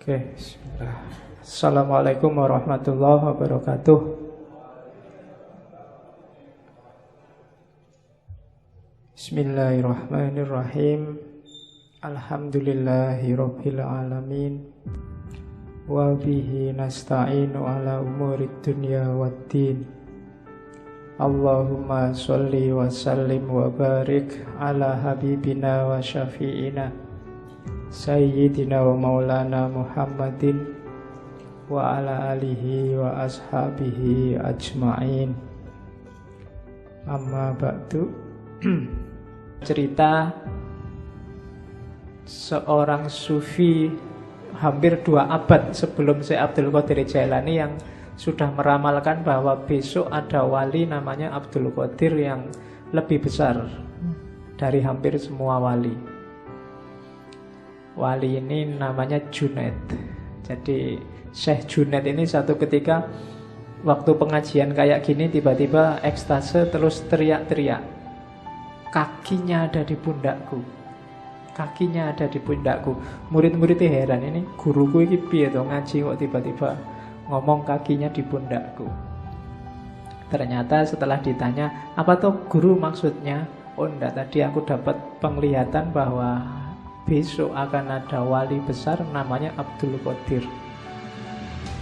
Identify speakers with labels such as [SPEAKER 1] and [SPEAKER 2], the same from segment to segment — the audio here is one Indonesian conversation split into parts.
[SPEAKER 1] Oke, bismillah. Assalamualaikum warahmatullahi wabarakatuh. Bismillahirrahmanirrahim. Alhamdulillahi rabbil alamin. Wa bihi nasta'inu ala umurid dunya waddin. Allahumma sholli wa sallim wa barik ala habibina wa syafi'ina Sayyidina wa maulana Muhammadin wa ala alihi wa ashabihi ajma'in. Amma ba'du. Cerita seorang sufi hampir 2 abad sebelum Syekh Abdul Qadir Jailani yang sudah meramalkan bahwa besok ada wali namanya Abdul Qadir yang lebih besar dari hampir semua wali. Wali ini namanya Junaid. Jadi Syekh Junaid ini satu ketika waktu pengajian kayak gini tiba-tiba ekstase terus teriak-teriak, kakinya ada di pundakku, kakinya ada di pundakku. Murid-muridnya heran, ini guruku ini piye to ngaji kok tiba-tiba ngomong kakinya di pundakku. Ternyata setelah ditanya, apa tuh guru maksudnya? Oh enggak, tadi aku dapat penglihatan bahwa besok akan ada wali besar namanya Abdul Qadir,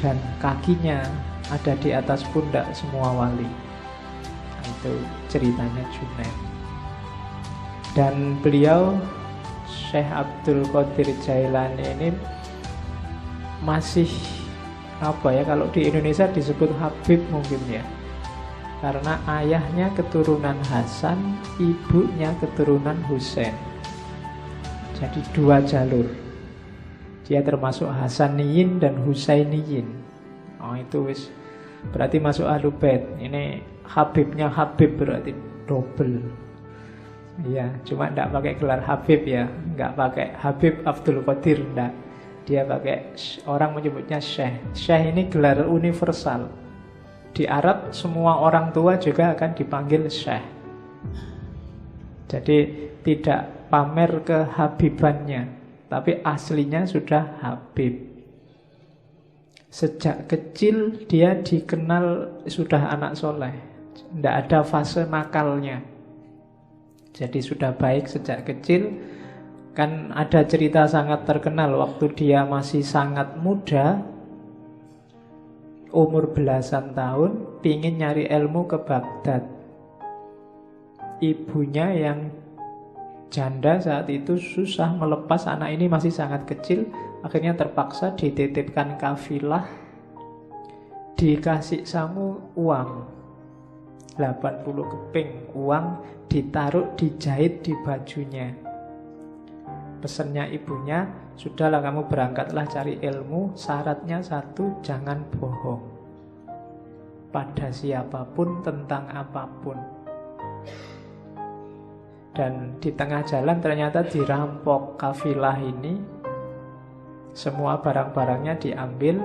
[SPEAKER 1] dan kakinya ada di atas pundak semua wali. Itu ceritanya Junaid. Dan beliau Syekh Abdul Qadir Jailani ini masih kalau di Indonesia disebut Habib mungkin ya, karena ayahnya keturunan Hasan, ibunya keturunan Husain. Jadi 2 jalur. Dia termasuk Hasaniyin dan Husainiyin. Oh itu wis berarti masuk Ahlul Bait. Ini Habibnya Habib berarti double. Iya, cuma enggak pakai gelar Habib ya, enggak pakai Habib Abdul Qadir, enggak. Dia pakai, orang menyebutnya Syekh. Syekh ini gelar universal. Di Arab semua orang tua juga akan dipanggil Syekh. Jadi tidak pamer kehabibannya, tapi aslinya sudah Habib. Sejak kecil dia dikenal sudah anak soleh, tidak ada fase nakalnya. Jadi sudah baik sejak kecil. Kan ada cerita sangat terkenal waktu dia masih sangat muda, umur belasan tahun, pingin nyari ilmu ke Baghdad. Ibunya yang janda saat itu susah melepas anak ini, masih sangat kecil. Akhirnya terpaksa dititipkan kafilah, dikasih sangu uang 80 keping uang, ditaruh dijahit di bajunya. Pesannya ibunya, sudahlah kamu berangkatlah cari ilmu, syaratnya 1, jangan bohong pada siapapun tentang apapun. Dan di tengah jalan ternyata dirampok kafilah ini. Semua barang-barangnya diambil.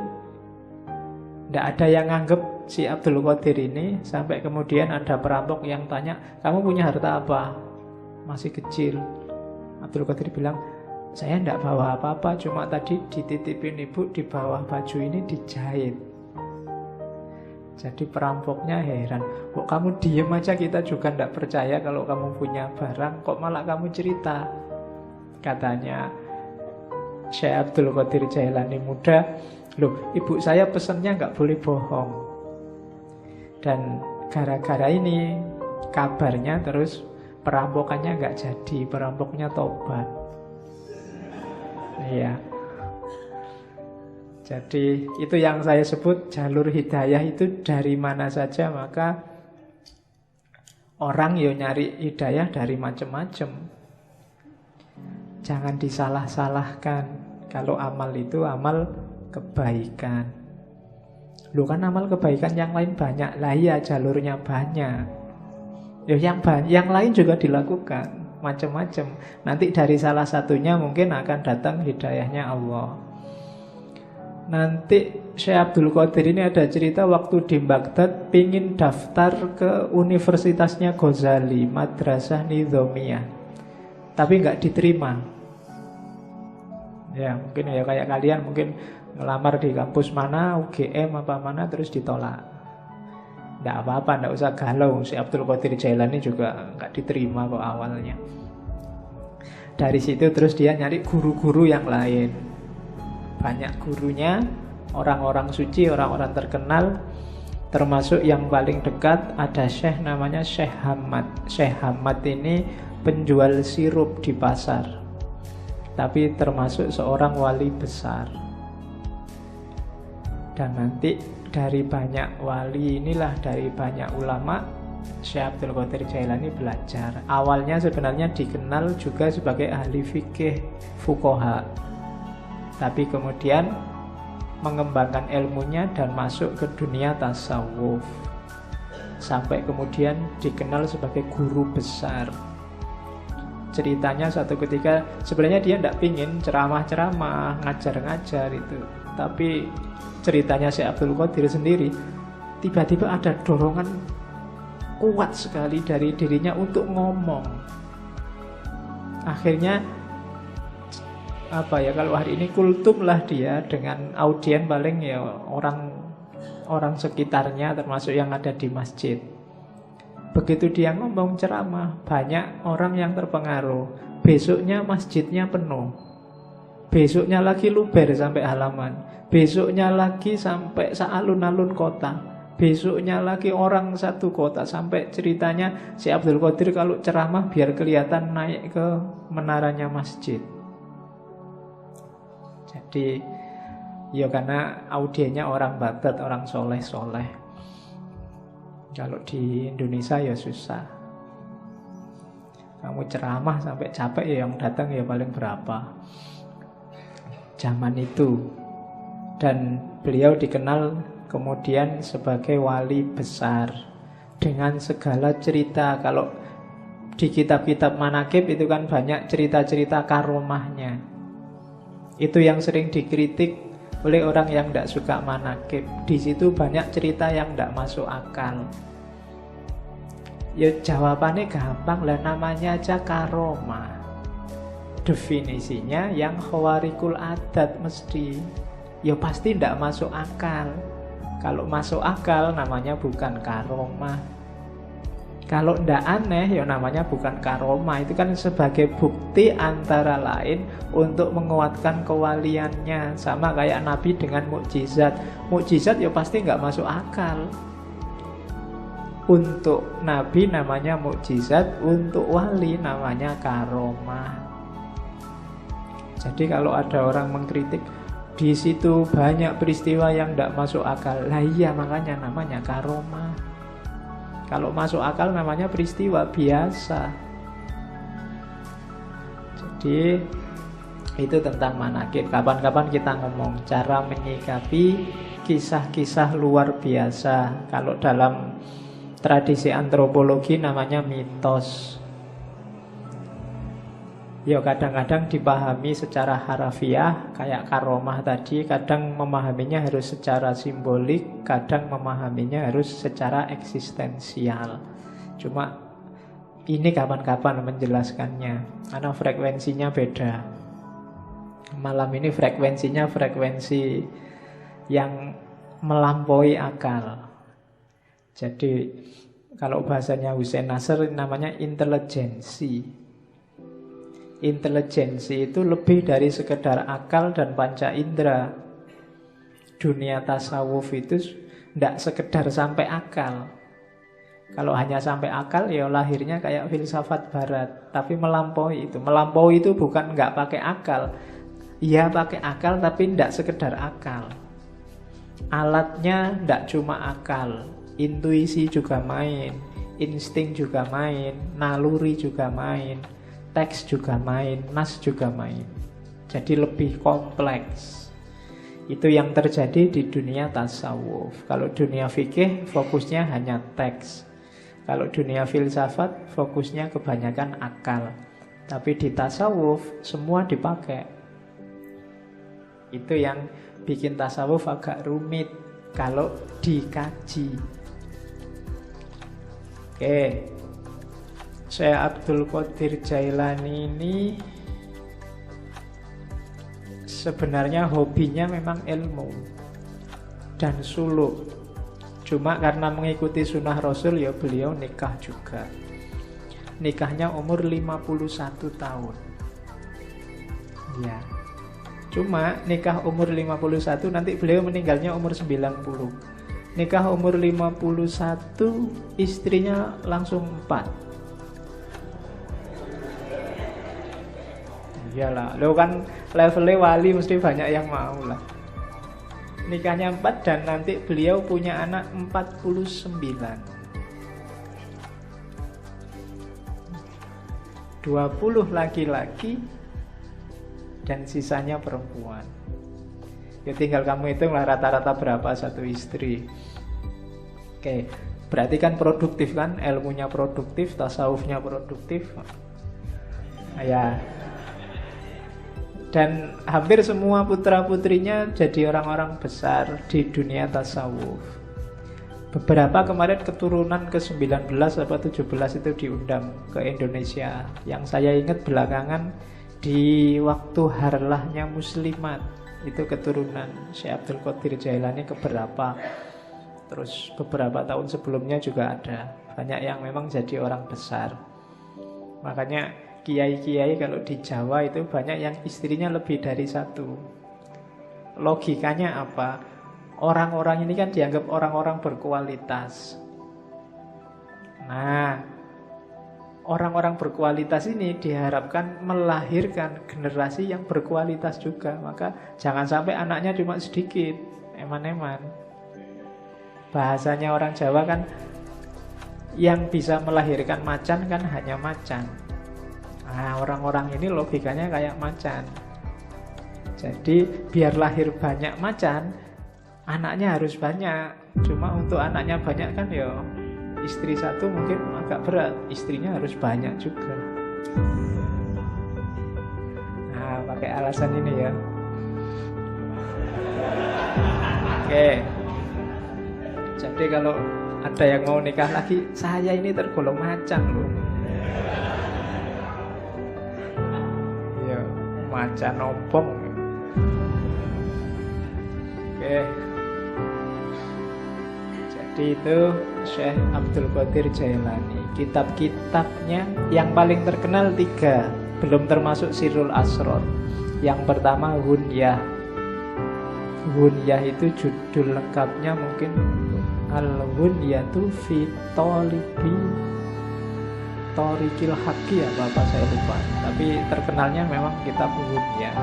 [SPEAKER 1] Tidak ada yang nganggep si Abdul Qadir ini. Sampai kemudian ada perampok yang tanya, kamu punya harta apa? Masih kecil. Abdul Qadir bilang, saya tidak bawa apa-apa, cuma tadi dititipin ibu, di bawah baju ini dijahit. Jadi perampoknya heran, kok kamu diem aja, kita juga tidak percaya kalau kamu punya barang, kok malah kamu cerita. Katanya Syekh Abdul Qadir Jailani muda, loh ibu saya pesannya nggak boleh bohong. Dan gara-gara ini kabarnya terus perampokannya nggak jadi, perampoknya tobat. Iya. Jadi itu yang saya sebut jalur hidayah itu dari mana saja. Maka orang yo nyari hidayah dari macam-macam. Jangan disalah-salahkan. Kalau amal itu amal kebaikan. Loh kan amal kebaikan yang lain banyak. Lah iya jalurnya banyak. Yang lain juga dilakukan macam-macam. Nanti dari salah satunya mungkin akan datang hidayahnya Allah. Nanti Syekh Abdul Qadir ini ada cerita waktu di Baghdad pingin daftar ke universitasnya Ghazali, Madrasah Nizamiyah, tapi nggak diterima. Ya mungkin ya kayak kalian mungkin ngelamar di kampus mana, UGM apa mana, terus ditolak. Nggak apa-apa, nggak usah galau. Si Abdul Qadir Jailani juga nggak diterima kok awalnya. Dari situ terus dia nyari guru-guru yang lain. Banyak gurunya, orang-orang suci, orang-orang terkenal. Termasuk yang paling dekat ada syekh namanya Syekh Hamad. Syekh Hamad ini penjual sirup di pasar, tapi termasuk seorang wali besar. Dan nanti dari banyak wali inilah, dari banyak ulama, Syekh Abdul Qadir Jailani belajar. Awalnya sebenarnya dikenal juga sebagai ahli fikih fuqaha, tapi kemudian mengembangkan ilmunya dan masuk ke dunia tasawuf, sampai kemudian dikenal sebagai guru besar. Ceritanya satu ketika sebenarnya dia tidak pingin ceramah-ceramah, ngajar-ngajar itu, tapi ceritanya Syekh Abdul Qadir sendiri, tiba-tiba ada dorongan kuat sekali dari dirinya untuk ngomong. Akhirnya kalau hari ini kultum lah dia, dengan audien paling ya orang sekitarnya, termasuk yang ada di masjid. Begitu dia ngomong ceramah, banyak orang yang terpengaruh. Besoknya masjidnya penuh, besoknya lagi luber sampai halaman, besoknya lagi sampai sealun-alun kota, besoknya lagi orang satu kota. Sampai ceritanya si Abdul Qadir kalau ceramah biar kelihatan naik ke menaranya masjid. Jadi ya karena audiennya orang Baghdad, orang soleh-soleh. Kalau di Indonesia ya susah. Kamu ceramah sampai capek ya yang datang ya paling berapa zaman itu. Dan beliau dikenal kemudian sebagai wali besar dengan segala cerita. Kalau di kitab-kitab manaqib itu kan banyak cerita-cerita karomahnya. Itu yang sering dikritik oleh orang yang tidak suka manaqib. Di situ banyak cerita yang tidak masuk akal. Ya jawabannya gampang lah, namanya aja karomah. Definisinya yang khawarikul adat mesti. Ya pasti tidak masuk akal. Kalau masuk akal namanya bukan karomah. Kalau ndak aneh ya namanya bukan karomah. Itu kan sebagai bukti antara lain untuk menguatkan kewaliannya. Sama kayak Nabi dengan mukjizat. Mukjizat ya pasti nggak masuk akal. Untuk Nabi namanya mukjizat, untuk wali namanya karomah. Jadi kalau ada orang mengkritik, di situ banyak peristiwa yang ndak masuk akal. Lah iya, makanya namanya karomah. Kalau masuk akal namanya peristiwa biasa. Jadi itu tentang manaqib. Kapan-kapan kita ngomong cara menyikapi kisah-kisah luar biasa. Kalau dalam tradisi antropologi namanya mitos. Ya kadang-kadang dipahami secara harafiah kayak karomah tadi, kadang memahaminya harus secara simbolik, kadang memahaminya harus secara eksistensial. Cuma ini kapan-kapan menjelaskannya, karena frekuensinya beda. Malam ini frekuensinya frekuensi yang melampaui akal. Jadi kalau bahasanya Hussein Nasr namanya intelijensi. Intelijensi itu lebih dari sekedar akal dan panca indera. Dunia tasawuf itu tidak sekedar sampai akal. Kalau hanya sampai akal ya lahirnya kayak filsafat barat. Tapi melampaui itu. Melampaui itu bukan nggak pakai akal. Iya pakai akal tapi tidak sekedar akal. Alatnya tidak cuma akal. Intuisi juga main, insting juga main, naluri juga main, teks juga main, nas juga main. Jadi lebih kompleks. Itu yang terjadi di dunia tasawuf. Kalau dunia fikih fokusnya hanya teks. Kalau dunia filsafat fokusnya kebanyakan akal. Tapi di tasawuf semua dipakai. Itu yang bikin tasawuf agak rumit kalau dikaji. Oke, Syekh Abdul Qadir Jailani ini sebenarnya hobinya memang ilmu dan suluk. Cuma karena mengikuti sunnah Rasul ya beliau nikah juga. Nikahnya umur 51 tahun. Ya. Cuma nikah umur 51 nanti beliau meninggalnya umur 90. Nikah umur 51 istrinya langsung 4. Iyalah, lo kan levelnya wali mesti banyak yang mau lah. Nikahnya 4 dan nanti beliau punya anak 49. 20 laki-laki dan sisanya perempuan. Ya tinggal kamu hitunglah rata-rata berapa satu istri. Oke, berarti kan produktif kan? Ilmunya produktif, tasawufnya produktif. Ya. Dan hampir semua putra-putrinya jadi orang-orang besar di dunia tasawuf. Beberapa kemarin keturunan ke-19 atau 17 itu diundang ke Indonesia. Yang saya ingat belakangan di waktu harlahnya Muslimat, itu keturunan Syekh Abdul Qadir Jailani keberapa. Terus beberapa tahun sebelumnya juga ada. Banyak yang memang jadi orang besar. Makanya kiai-kiai kalau di Jawa itu banyak yang istrinya lebih dari satu. Logikanya apa? Orang-orang ini kan dianggap orang-orang berkualitas. Nah, orang-orang berkualitas ini diharapkan melahirkan generasi yang berkualitas juga. Maka jangan sampai anaknya cuma sedikit, eman-eman. Bahasanya orang Jawa kan, yang bisa melahirkan macan kan hanya macan. Nah, orang-orang ini logikanya kayak macan. Jadi biar lahir banyak macan, anaknya harus banyak. Cuma untuk anaknya banyak kan ya istri satu mungkin agak berat, istrinya harus banyak juga. Nah, pakai alasan ini ya. Oke. Jadi kalau ada yang mau nikah lagi, saya ini tergolong macan loh. Ya, macan obong. Oke. Jadi itu Syekh Abdul Qadir Jailani. Kitab-kitabnya yang paling terkenal 3, belum termasuk Sirrul Asrar. Yang pertama Hunyah. Hunyah itu judul lengkapnya mungkin Al-Hunyatu fi Talibi Thoriqil Haqqi, apa saya lupa. Tapi terkenalnya memang kitab Hunyah.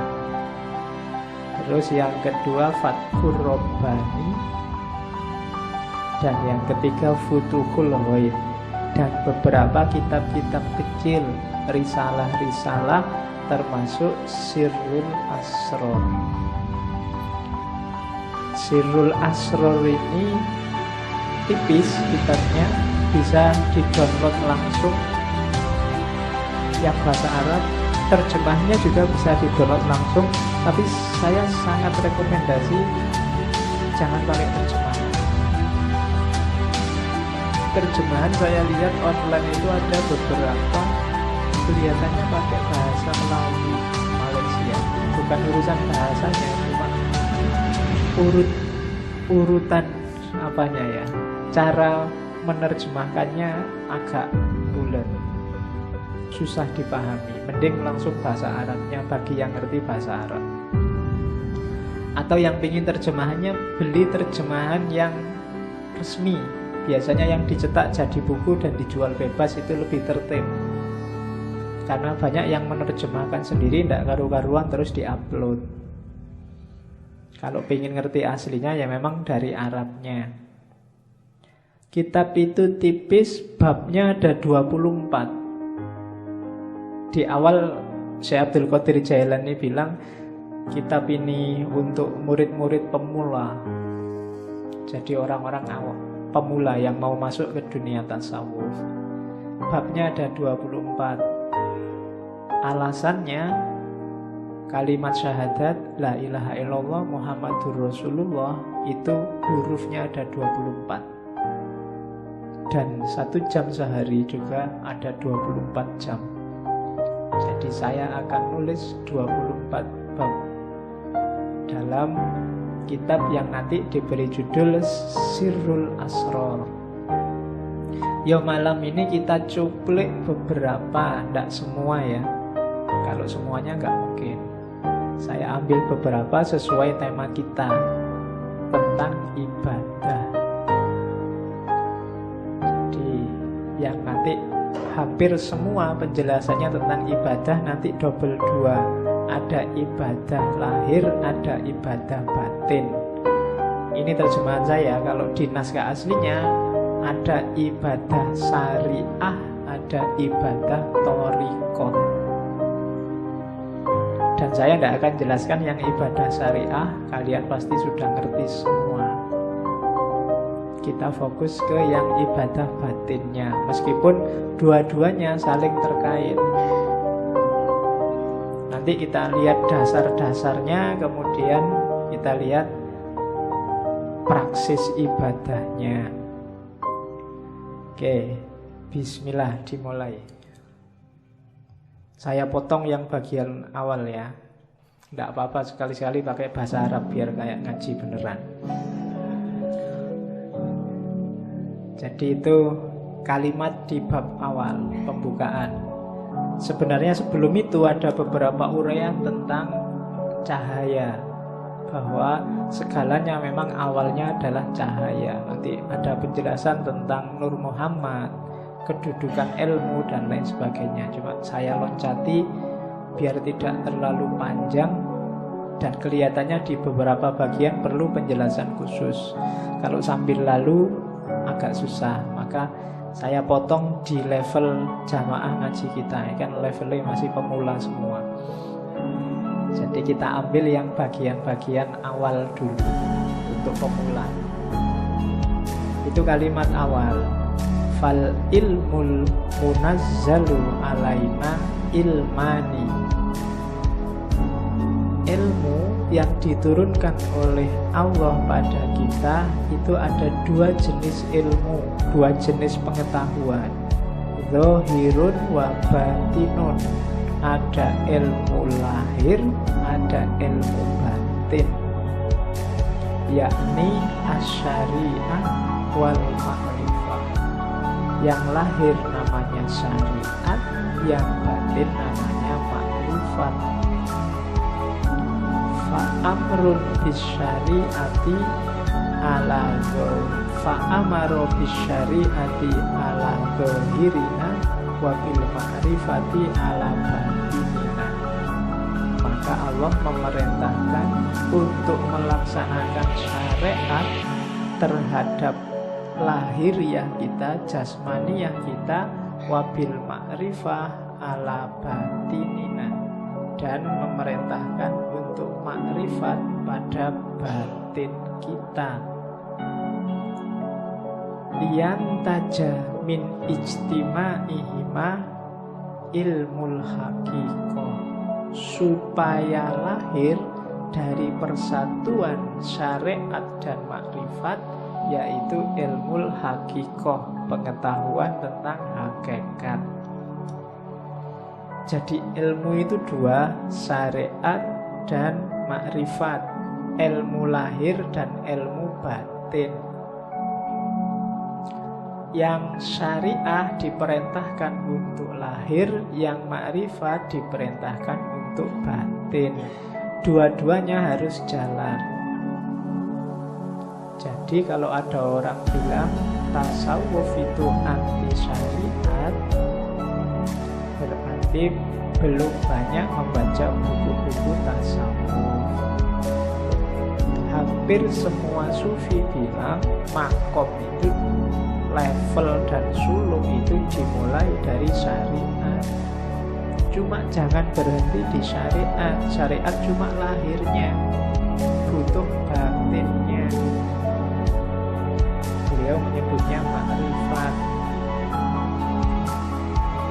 [SPEAKER 1] Terus yang kedua Fathur Rabbani. Dan yang ketiga Futuhul Ghaib. Dan beberapa kitab-kitab kecil, risalah-risalah, termasuk Sirrul Asrar. Sirrul Asrar ini tipis kitabnya, bisa di-download langsung. Yang bahasa Arab, terjemahnya juga bisa di-download langsung. Tapi saya sangat rekomendasi jangan pakai terjemahan. Terjemahan saya lihat online itu ada beberapa kelihatannya pakai bahasa Melayu Malaysia. Bukan urusan bahasanya, cuma urutan apanya ya, cara menerjemahkannya agak bulat, susah dipahami. Mending langsung bahasa Arabnya bagi yang ngerti bahasa Arab. Atau yang ingin terjemahannya, beli terjemahan yang resmi. Biasanya yang dicetak jadi buku dan dijual bebas itu lebih tertib. Karena banyak yang menerjemahkan sendiri, tidak karu-karuan terus diupload. Kalau ingin ngerti aslinya ya memang dari Arabnya. Kitab itu tipis, babnya ada 24. Di awal Syekh Abdul Qadir Jailani bilang kitab ini untuk murid-murid pemula. Jadi orang-orang awam, pemula yang mau masuk ke dunia tasawuf. Babnya ada 24. Alasannya kalimat syahadat la ilaha illallah Muhammadur Rasulullah itu hurufnya ada 24. Dan 1 jam sehari juga ada 24 jam. Jadi saya akan nulis 24 bab dalam kitab yang nanti diberi judul Sirrul Asror. Ya malam ini kita cuplik beberapa, tidak semua ya. Kalau semuanya nggak mungkin. Saya ambil beberapa sesuai tema kita tentang ibadah. Jadi yang nanti hampir semua penjelasannya tentang ibadah nanti double 2. Ada ibadah lahir, ada ibadah batin. Ini terjemahan saya. Kalau di naskah aslinya ada ibadah syariah, ada ibadah thariqah. Dan saya tidak akan jelaskan yang ibadah syariah, kalian pasti sudah ngerti semua. Kita fokus ke yang ibadah batinnya, meskipun dua-duanya saling terkait. Nanti kita lihat dasar-dasarnya, kemudian kita lihat praksis ibadahnya. Oke, bismillah, dimulai. Saya potong yang bagian awal ya. Tidak apa-apa, sekali-sekali pakai bahasa Arab biar kayak ngaji beneran. Jadi itu kalimat di bab awal, pembukaan. Sebenarnya sebelum itu ada beberapa uraian tentang cahaya, bahwa segalanya memang awalnya adalah cahaya. Nanti ada penjelasan tentang Nur Muhammad, kedudukan ilmu dan lain sebagainya. Cuma saya loncati biar tidak terlalu panjang dan kelihatannya di beberapa bagian perlu penjelasan khusus. Kalau sambil lalu agak susah, maka saya potong di level jamaah ngaji kita. Kan levelnya masih pemula semua. Jadi kita ambil yang bagian-bagian awal dulu untuk pemula. Itu kalimat awal. Fal ilmul munazzalu alaina ilmani. Ilmu yang diturunkan oleh Allah pada kita itu ada dua jenis ilmu, dua jenis pengetahuan. Zahirun wa batinun. Ada ilmu lahir, ada ilmu batin, yakni asyariah wal ma'rifah. Yang lahir namanya syariat, yang batin namanya ma'rifat. Fa'amrun bisyariati ala dhahir, fa'amaro bisyariati ala dhahirina wa bil ma'rifati ala batinina. Maka Allah memerintahkan untuk melaksanakan syariat terhadap lahiriah kita, jasmaniah kita, wabil ma'rifah ala batinina, dan memerintahkan untuk makrifat pada batin kita. Liantaja min ijtima'ihima ilmul haqiqah, supaya lahir dari persatuan syariat dan makrifat, yaitu ilmul haqiqah, pengetahuan tentang hakikat. Jadi ilmu itu dua, syariat dan makrifat, ilmu lahir dan ilmu batin. Yang syariah diperintahkan untuk lahir, yang makrifat diperintahkan untuk batin. Dua-duanya harus jalan. Jadi kalau ada orang bilang tasawuf itu anti syariat, berarti belum banyak membaca buku-buku tasawuf. Hampir semua sufi bilang makom itu, level dan suluk itu dimulai dari syariat. Cuma jangan berhenti di syariat. Syariat cuma lahirnya, butuh batinnya. Beliau menyebutnya makrifat.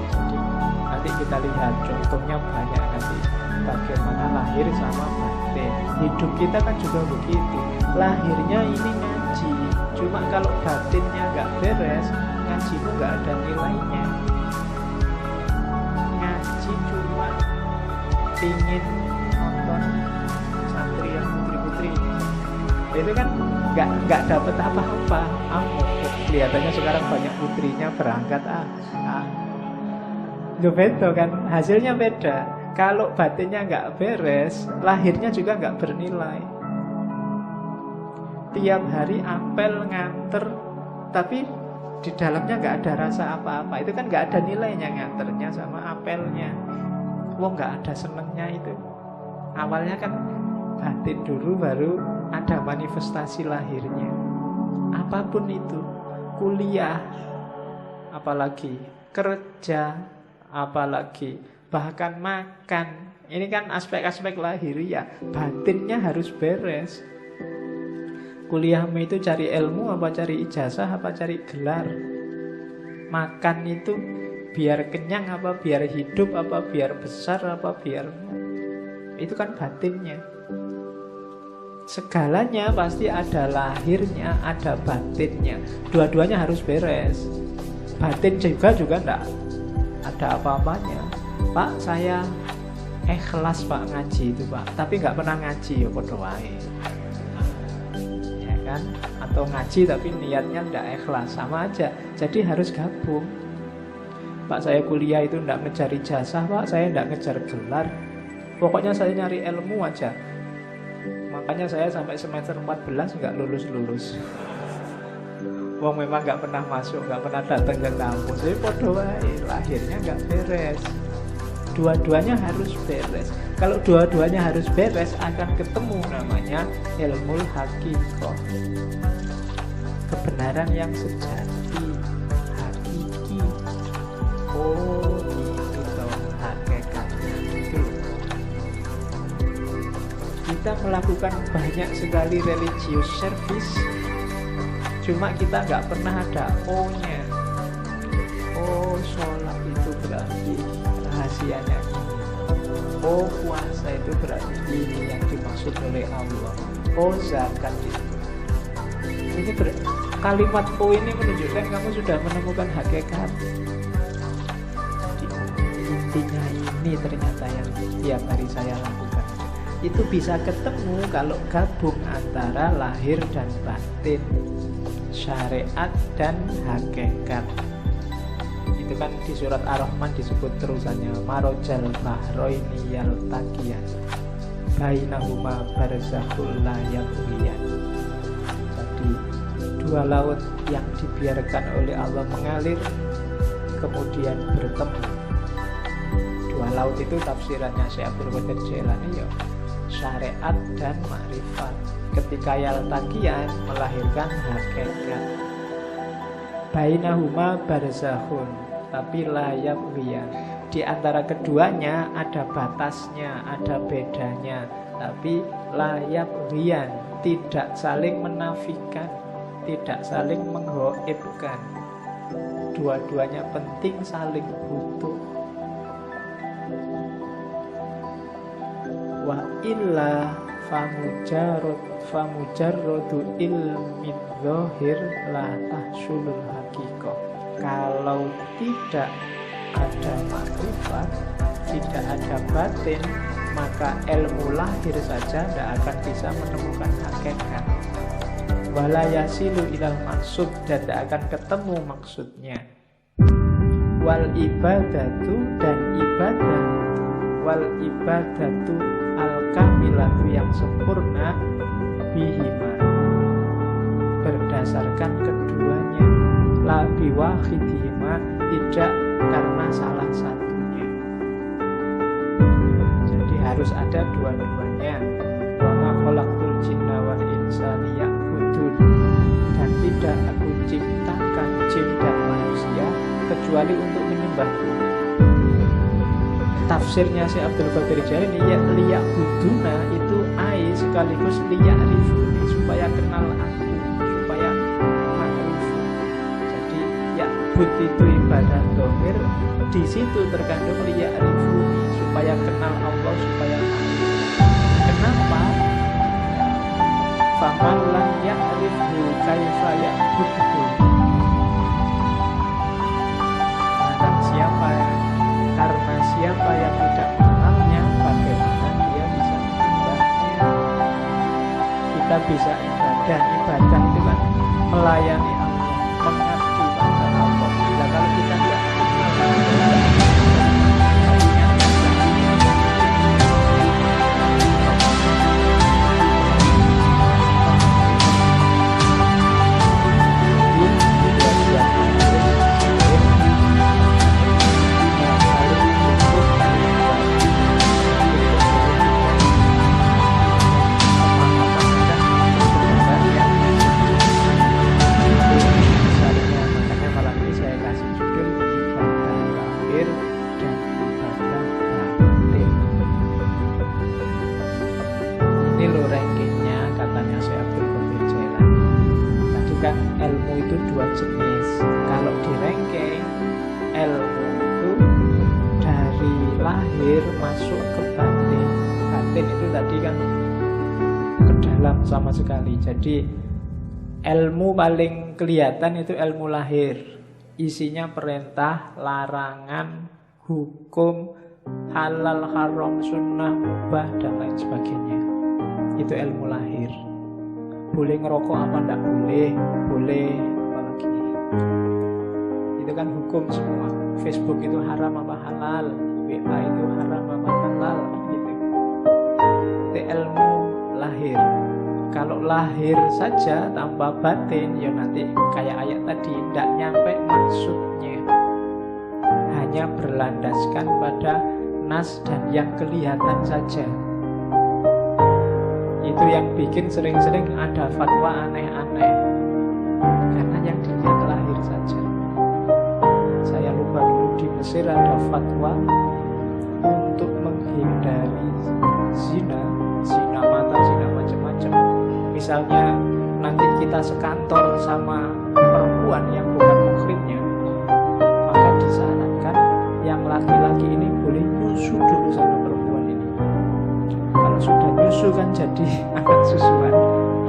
[SPEAKER 1] Jadi nanti kita lihat contohnya banyak nanti, bagaimana lahir sama batin. Hidup kita kan juga begitu. Lahirnya ini ngaji, cuma kalau batinnya nggak beres, ngajimu nggak ada nilainya. Ngaji cuma ingin nonton santri yang Itu kan nggak dapat apa-apa. Kelihatannya sekarang banyak putrinya berangkat. Beda kan, hasilnya beda. Kalau batinnya nggak beres, lahirnya juga nggak bernilai. Tiap hari apel nganter, tapi di dalamnya nggak ada rasa apa-apa. Itu kan nggak ada nilainya nganternya sama apelnya. Wong nggak ada senengnya itu. Awalnya kan batin dulu, baru ada manifestasi lahirnya. Apapun itu, kuliah, apalagi kerja, apalagi bahkan makan. Ini kan aspek-aspek lahiriah. Batinnya harus beres. Kuliahmu itu cari ilmu apa cari ijazah apa cari gelar? Makan itu biar kenyang apa biar hidup apa biar besar apa biar... Itu kan batinnya. Segalanya pasti ada lahirnya, ada batinnya. Dua-duanya harus beres. Batin juga enggak ada apa-apanya. Pak, saya ikhlas Pak ngaji itu Pak, tapi nggak pernah ngaji ya podo wae. Ya kan? Atau ngaji tapi niatnya nggak ikhlas, sama aja. Jadi harus gabung. Pak, saya kuliah itu nggak ngejar ijazah Pak, saya nggak ngejar gelar. Pokoknya saya nyari ilmu aja. Makanya saya sampai semester 14 nggak lulus-lulus. Wong memang nggak pernah masuk, nggak pernah datang ke kampus. Jadi podo wae, lahirnya nggak beres. Dua-duanya harus beres. Kalau dua-duanya harus beres, akan ketemu namanya ilmu hakikoh. Kebenaran yang sejati, hakiki. Oh, itu hakikatnya itu. Kita melakukan banyak sekali religious service, cuma kita nggak pernah ada O-nya. Oh, sholat itu berarti rahasianya ini. Oh, puasa itu berarti ini yang dimaksud oleh Allah. Oh, zakat itu. Ini kalimat O ini menunjukkan kamu sudah menemukan hakikat. Intinya ini ternyata yang tiap hari saya lakukan. Itu bisa ketemu kalau gabung antara lahir dan batin, syariat dan hakikat. Itu kan di surat Ar-Rahman disebut terusannya marojal bahroini yaltaqiyan bainahuma barzakhul la yabghiyan. Jadi dua laut yang dibiarkan oleh Allah mengalir kemudian bertemu. Dua laut itu tafsirannya Syekh Abdul Qadir Jailani ya, syariat dan makrifat. Ketika yaltaqiyan melahirkan hakikat. Bainahuma barzakhun, tapi layak liyan. Di antara keduanya ada batasnya, ada bedanya, tapi layak liyan, tidak saling menafikan, tidak saling menghoibkan. Dua-duanya penting, saling butuh. Wa illa famujarrodu ilmin zahir la tahsulul hakikoh. Kalau tidak ada makrifat, tidak ada batin, maka ilmu lahir saja tidak akan bisa menemukan hakikat. Wala yasilu ilal maksud, dan tidak akan ketemu maksudnya. Wal ibadatu, dan ibadah, wal ibadatu al-kamilatu yang sempurna bihima, berdasarkan keduanya, la biwahidihima, tidak karena salah satunya. Jadi harus ada dua-duanya. Wa ma khalaqtul jinna wal insa liya'budun, dan tidak aku ciptakan jin dan manusia kecuali untuk menyembahku. Tafsirnya Syekh Abdul Qadir Jailani ya liya'buduna itu ai sekaligus liya'rifuni, supaya kenal aku, supaya makrifat. Jadi ya'bud itu ibadah dhahir, di situ terkandung liya'rifuni, supaya kenal Allah, supaya makrifat. Kenapa? Faman lam ya'rifhu kaifa ya'budhu. Karena siapa yang tidak mengenalnya, bagaimana dia bisa menyembahnya? Kita kita bisa ibadah. Ibadah itu kan melayani Allah, mengabdi pada Allah. Nah, kalau kita tidak masuk ke batin. Batin itu tadi kan ke dalam sama sekali. Jadi ilmu paling kelihatan itu ilmu lahir. Isinya perintah, larangan, hukum, halal, haram, sunnah, mubah, dan lain sebagainya. Itu ilmu lahir. Boleh ngerokok apa enggak boleh, boleh apa lagi. Itu kan hukum semua. Facebook itu haram apa halal, WA itu haram apa halal, gitu. Itu ilmu lahir. Kalau lahir saja tanpa batin, ya nanti kayak ayat tadi, tidak nyampe maksudnya. Hanya berlandaskan pada nas dan yang kelihatan saja. Itu yang bikin sering-sering ada fatwa aneh-aneh, karena yang dilihat lahir saja. Saya lupa dulu di Mesir ada fatwa untuk menghindari zina, zina mata, zina macam-macam. Misalnya nanti kita sekantor sama perempuan yang bukan muhrimnya, maka disarankan yang laki-laki ini boleh nyusu dulu sama perempuan ini. Kalau sudah nyusu kan jadi anak susuan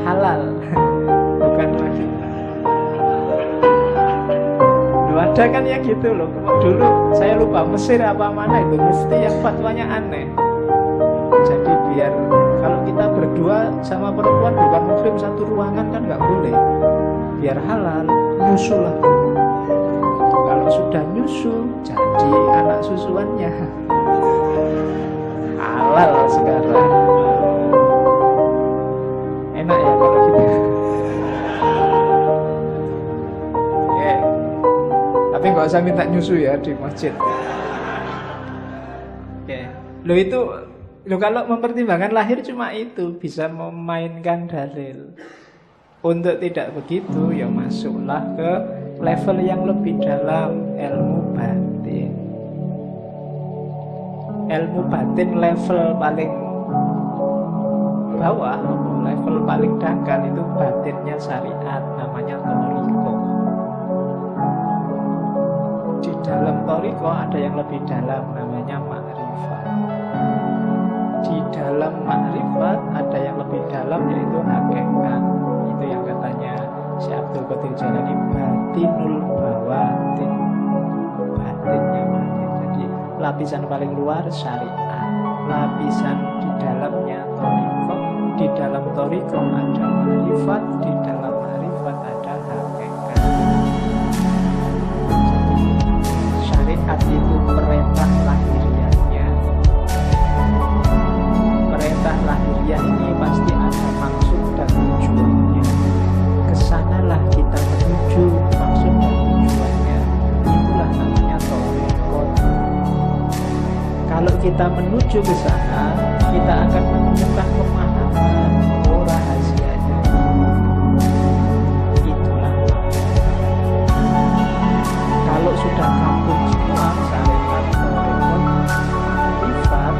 [SPEAKER 1] halal, bukan lagi. Ada kan ya gitu loh. Dulu saya lupa Mesir apa mana itu mufti yang fatwanya aneh. Jadi biar kalau kita berdua sama perempuan bukan muslim satu ruangan kan nggak boleh. Biar halal nyusu lah. Kalau sudah nyusu jadi anak susuannya halal sekarang. Enak ya kalau gitu. Tapi nggak usah minta nyusu ya di masjid. Oke. Lo kalau mempertimbangkan lahir cuma itu, bisa memainkan dalil. Untuk tidak begitu, ya masuklah ke level yang lebih dalam, ilmu batin. Ilmu batin level paling bawah, level paling dangkal itu batinnya syariat, namanya thariqah. Di dalam thariqah ada yang lebih dalam, namanya ma'rifat. Di dalam ma'rifat ada yang lebih dalam, yaitu hakikat. Itu yang katanya Syekh Abdul Qadir Jailani, batinul bawatin, batinnya batin. Jadi lapisan paling luar syariat, lapisan di dalamnya thariqah. Di dalam thariqah ada ma'rifat, di dalam ma'rifat ada hakikat. Syariat itu perintah lahiriahnya. Perintah lahiriah ini pasti ada maksud dan tujuannya. Kesanalah kita menuju maksud dan tujuannya. Itulah namanya thariqah. Kalau kita menuju ke sana, kita akan menemukan pemahaman rahasianya. Itulah. Kalau sudah kampung semua syariat ma'rifat,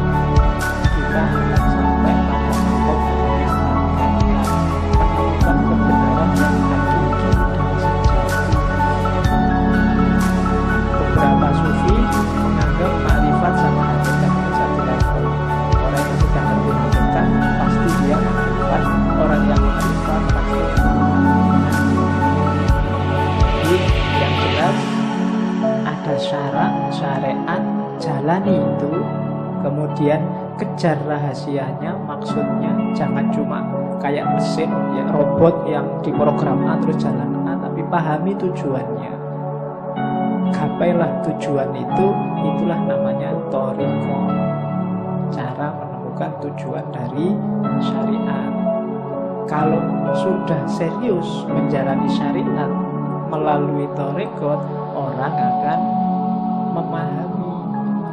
[SPEAKER 1] kita akan sampai pada makom menemukan kebenaran yang hakiki dan sejati. Beberapa sufi menganggap ma'rifat sama hakikat itu satu level. Orang yang sudah ngerti hakikat pasti dia ma'rifat, orang yang ma'rifat pasti jadi yang jelas ada syarat, syariat, jalani itu, kemudian kejar rahasianya, maksudnya. Jangan cuma kayak mesin ya, robot yang diprogram A terus jalan A, tapi pahami tujuannya. Gapailah tujuan itu, itulah namanya thariqah. Cara menemukan tujuan dari syariat. Kalau sudah serius menjalani syariat melalui thariqah, orang akan memahami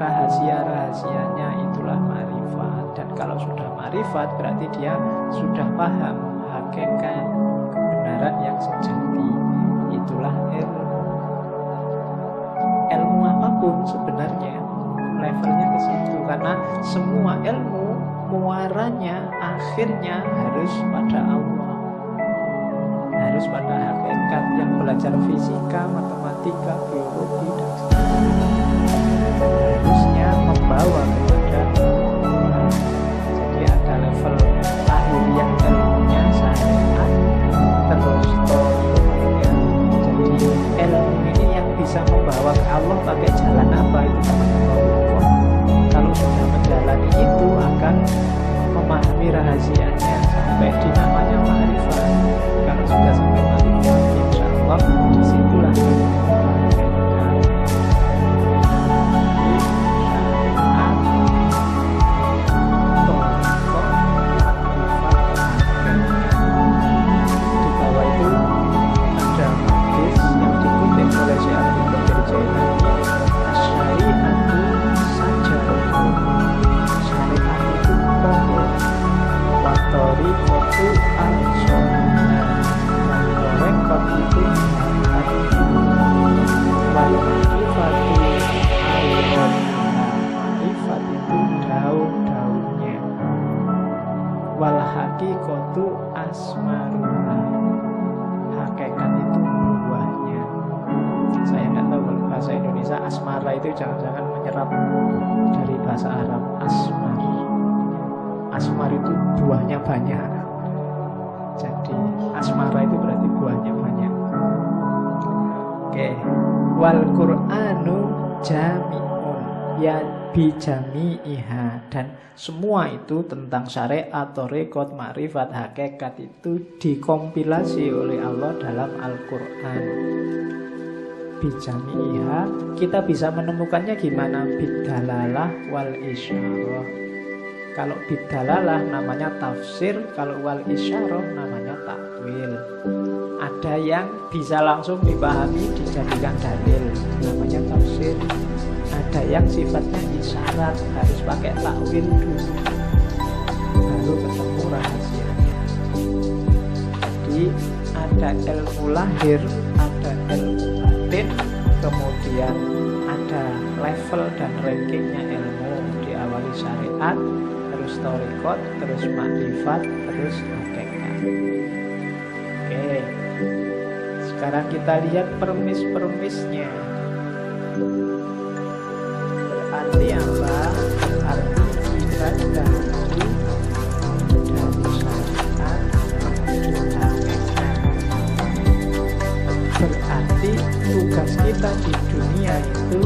[SPEAKER 1] rahasia-rahasianya, itulah ma'rifat. Dan kalau sudah ma'rifat berarti dia sudah paham hakikat kebenaran yang sejati. Itulah ilmu. Ilmu apapun sebenarnya levelnya ke situ, karena semua ilmu muaranya akhirnya harus pada Allah, harus pada hakikat. Yang belajar fisika, matematika, biologi dan sebagainya harusnya membawa kepada Allah. Jadi ada level lahiriah ilmunya, syariat, terus thariqahnya. Jadi ilmu ini yang bisa membawa ke Allah pakai jalan apa, itu namanya thariqah. Kalau sudah menjalani itu akan memahami rahasianya sampai di namanya ma'rifat. Kalau sudah sampai ma'rifat, insya Allah disitulah hakikatu asmaruha. Hakikat itu buahnya. Saya tidak tahu kalau bahasa Indonesia asmara itu jangan-jangan menyerap dari bahasa Arab. Asmar. Asmar itu buahnya banyak. Jadi asmara itu berarti buahnya banyak. Oke. Wal Qur'anu jami'un ya bijami'iha, dan semua itu tentang syariat, thariqah, ma'rifat, hakikat itu dikompilasi oleh Allah dalam Al-Qur'an. Bijami'iha, kita bisa menemukannya gimana? Bidalalah wal isyarah. Kalau bidalalah namanya tafsir, kalau wal isyarah namanya takwil. Ada yang bisa langsung dipahami dijadikan dalil, namanya tafsir. Ada yang sifatnya isyarat, harus pakai takwil dulu baru ketemu rahasianya. Jadi ada ilmu lahir, ada ilmu batin, kemudian ada level dan rankingnya ilmu. Diawali syariat, terus thariqah, terus ma'rifat, terus hakikat. Oke, sekarang kita lihat permis-permisnya. Berarti apa? Berarti kita dahulu dari syariat menuju hakikat. Berarti tugas kita di dunia itu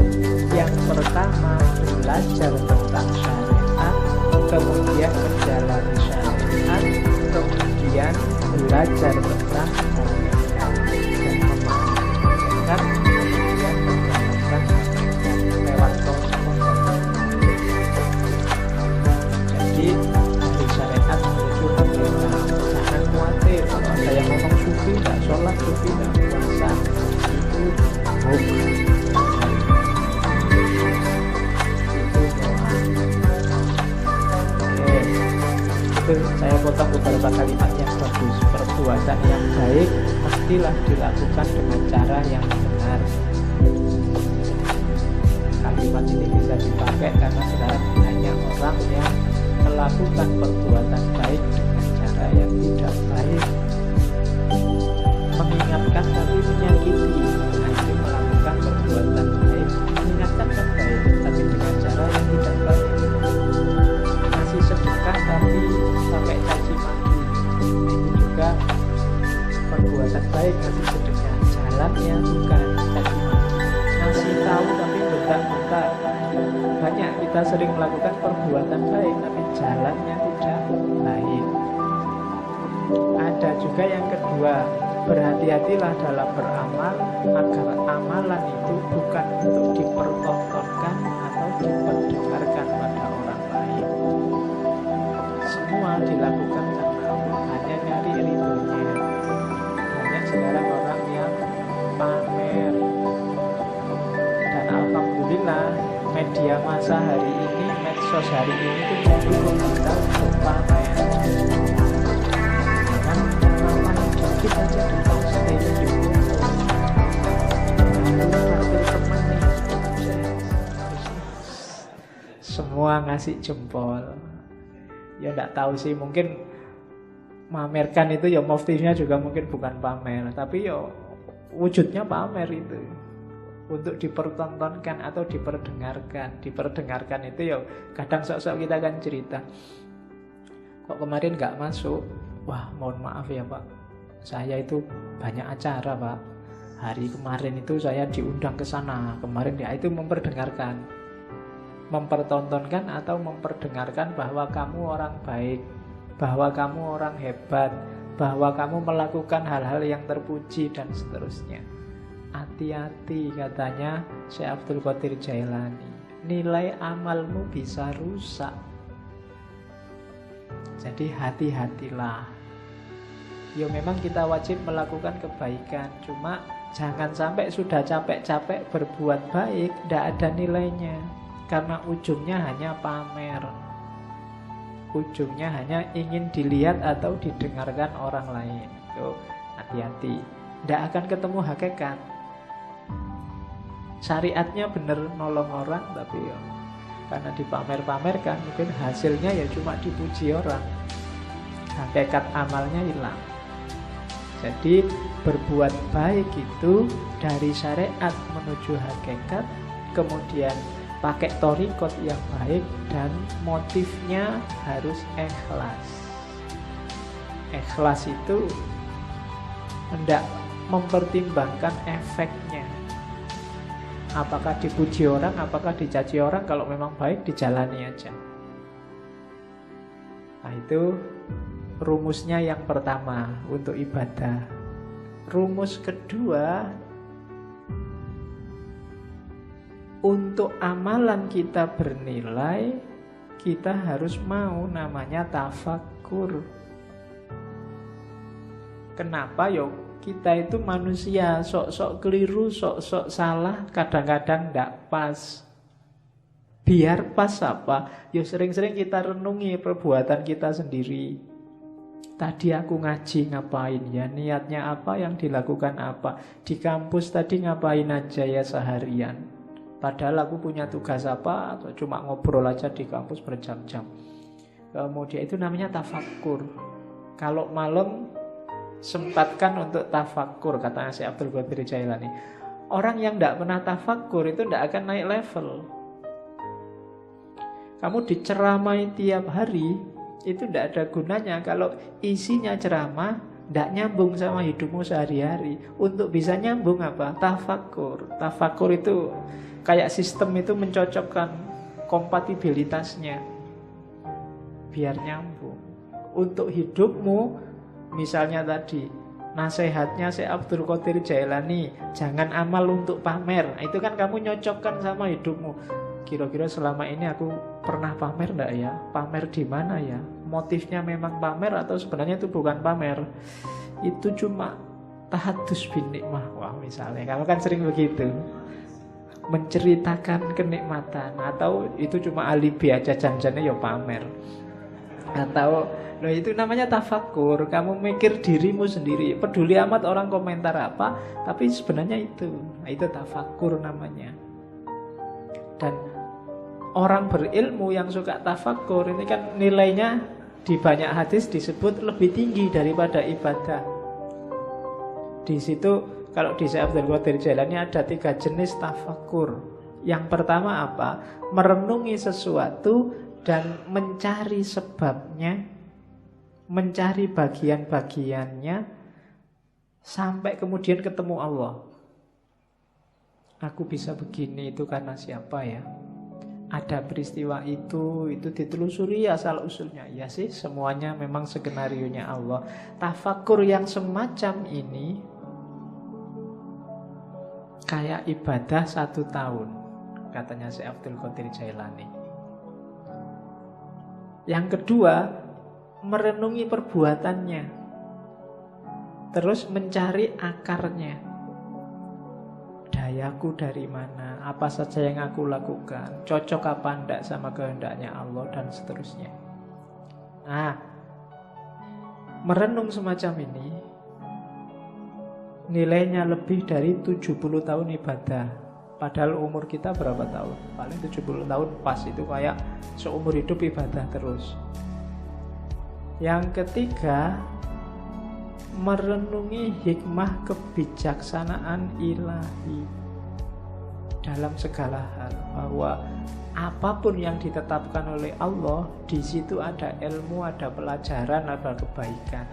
[SPEAKER 1] yang pertama belajar tentang syariat, kemudian menjalani syariat, kemudian belajar tentang hakikat dan memahami hakikat, kemudian menjalankan hakikat lewat proses. Jadi dari syariat menuju hakikat. Jangan khawatir kalau ada yang ngomong sufi tidak sholat, sufi tidak puasa, itu bukan. Saya potong beberapa kalimat yang bagus. Perbuatan yang baik mestilah dilakukan dengan cara yang benar. Kalimat ini bisa dipakai karena sekarang banyak orang yang melakukan perbuatan baik dengan cara yang tidak baik. Mengingatkan tapi menyakiti. Nanti melakukan perbuatan baik, mengingatkan kan baik, tapi dengan cara yang tidak baik. Ngasih sedekah tapi pakai caci maki, itu juga perbuatan baik. Ngasih sedekah, jalannya bukan caci maki. Ngasih tahu tapi bentak-bentak. Banyak kita sering melakukan perbuatan baik tapi jalannya tidak baik. Ada juga yang kedua, berhati-hatilah dalam beramal agar amalan itu bukan untuk dipertontonkan atau diperdengarkan pada orang lain. Semua dilakukan karena Allah, hanya nyari ridhonya. Banyak sekarang orang yang pamer. Dan alhamdulillah media massa hari ini, medsos hari ini itu mendukung kita untuk pamer. Jangan pamer dikit aja di posting di foto. Traktir temen nih, semua ngasih jempol. Ya enggak tahu sih, mungkin mamerkan itu ya motifnya juga mungkin bukan pamer, tapi ya wujudnya pamer itu. Untuk dipertontonkan atau diperdengarkan. Diperdengarkan itu ya kadang sok-sok kita kan cerita, kok kemarin nggak masuk. Wah, mohon maaf ya Pak, saya itu banyak acara Pak. Hari kemarin itu saya diundang ke sana. Kemarin ya, itu memperdengarkan. Mempertontonkan atau memperdengarkan bahwa kamu orang baik, bahwa kamu orang hebat, bahwa kamu melakukan hal-hal yang terpuji dan seterusnya. Hati-hati, katanya Syekh Abdul Qadir Jailani, nilai amalmu bisa rusak. Jadi hati-hatilah. Ya memang kita wajib melakukan kebaikan, cuma jangan sampai sudah capek-capek berbuat baik tidak ada nilainya, karena ujungnya hanya pamer. Ujungnya hanya ingin dilihat atau didengarkan orang lain. Yo, hati-hati, tidak akan ketemu hakikat. Syariatnya benar nolong orang, tapi ya karena dipamer-pamerkan, mungkin hasilnya ya cuma dipuji orang. Hakikat amalnya hilang. Jadi berbuat baik itu dari syariat menuju hakikat, kemudian pakai thariqat yang baik, dan motifnya harus ikhlas. Ikhlas itu hendak mempertimbangkan efeknya. Apakah dipuji orang, apakah dicaci orang, kalau memang baik dijalani aja. Nah itu rumusnya yang pertama untuk ibadah. Rumus kedua, untuk amalan kita bernilai, kita harus mau namanya tafakkur. Kenapa? Yo, kita itu manusia, sok-sok keliru, sok-sok salah, kadang-kadang tidak pas. Biar pas apa? Ya sering-sering kita renungi perbuatan kita sendiri. Tadi aku ngaji ngapain ya? Niatnya apa? Yang dilakukan apa? Di kampus tadi ngapain aja ya seharian? Padahal aku punya tugas apa? Atau cuma ngobrol aja di kampus berjam-jam. Kemudian itu namanya tafakkur. Kalau malam sempatkan untuk tafakkur, katanya Syekh Abdul Qadir Jailani. Orang yang tidak pernah tafakkur itu tidak akan naik level. Kamu diceramai tiap hari, itu tidak ada gunanya kalau isinya ceramah tidak nyambung sama hidupmu sehari-hari. Untuk bisa nyambung apa? Tafakkur. Tafakkur itu kayak sistem itu mencocokkan kompatibilitasnya biar nyambung. Untuk hidupmu, misalnya tadi nasihatnya Syekh Abdul Qadir Jailani, jangan amal untuk pamer. Itu kan kamu nyocokkan sama hidupmu. Kira-kira selama ini aku pernah pamer enggak ya? Pamer di mana ya? Motifnya memang pamer atau sebenarnya itu bukan pamer? Itu cuma tahadus bin nikmah. Wah, misalnya kamu kan sering begitu, menceritakan kenikmatan, atau itu cuma alibi aja, janjinya ya pamer. Atau loh, itu namanya tafakkur. Kamu mikir dirimu sendiri, peduli amat orang komentar apa, tapi sebenarnya itu. Nah, itu tafakkur namanya. Dan orang berilmu yang suka tafakkur ini kan nilainya di banyak hadis disebut lebih tinggi daripada ibadah. Di situ kalau di Syekh Abdul Qadir Jailani ada 3 jenis tafakkur. Yang pertama apa? Merenungi sesuatu dan mencari sebabnya, mencari bagian-bagiannya, sampai kemudian ketemu Allah. Aku bisa begini itu karena siapa ya? ada peristiwa itu ditelusuri asal-usulnya. Ya sih, semuanya memang skenarionya Allah. Tafakur yang semacam ini kayak ibadah 1 tahun, katanya Syekh Abdul Qadir Jailani. Yang kedua, merenungi perbuatannya, terus mencari akarnya. Dayaku dari mana? Apa saja yang aku lakukan? Cocok apa enggak sama kehendaknya Allah? Dan seterusnya. Nah, merenung semacam ini nilainya lebih dari 70 tahun ibadah. Padahal umur kita berapa tahun? Paling 70 tahun pas, itu kayak seumur hidup ibadah terus. Yang ketiga, merenungi hikmah kebijaksanaan ilahi dalam segala hal, bahwa apapun yang ditetapkan oleh Allah, di situ ada ilmu, ada pelajaran, ada kebaikan.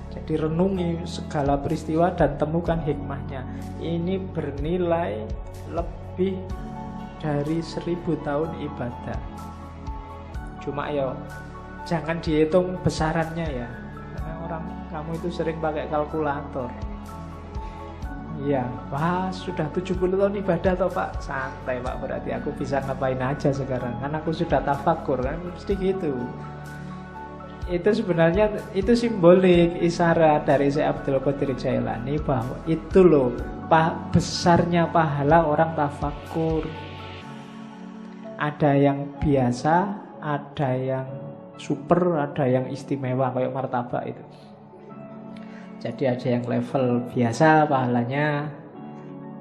[SPEAKER 1] Jadi renungi segala peristiwa dan temukan hikmahnya. Ini bernilai lebih dari 1000 tahun ibadah. Cuma ya jangan dihitung besarannya ya, karena orang kamu itu sering pakai kalkulator. Iya, wah sudah 70 tahun ibadah toh Pak. Santai Pak, berarti aku bisa ngapain aja sekarang, kan aku sudah tafakur, kan mesti gitu. Itu sebenarnya itu simbolik, isyarat dari Syekh Abdul Qadir Jailani bahwa itu loh besarnya pahala orang tafakur. Ada yang biasa, ada yang super, ada yang istimewa kayak martabak itu. Jadi ada yang level biasa pahalanya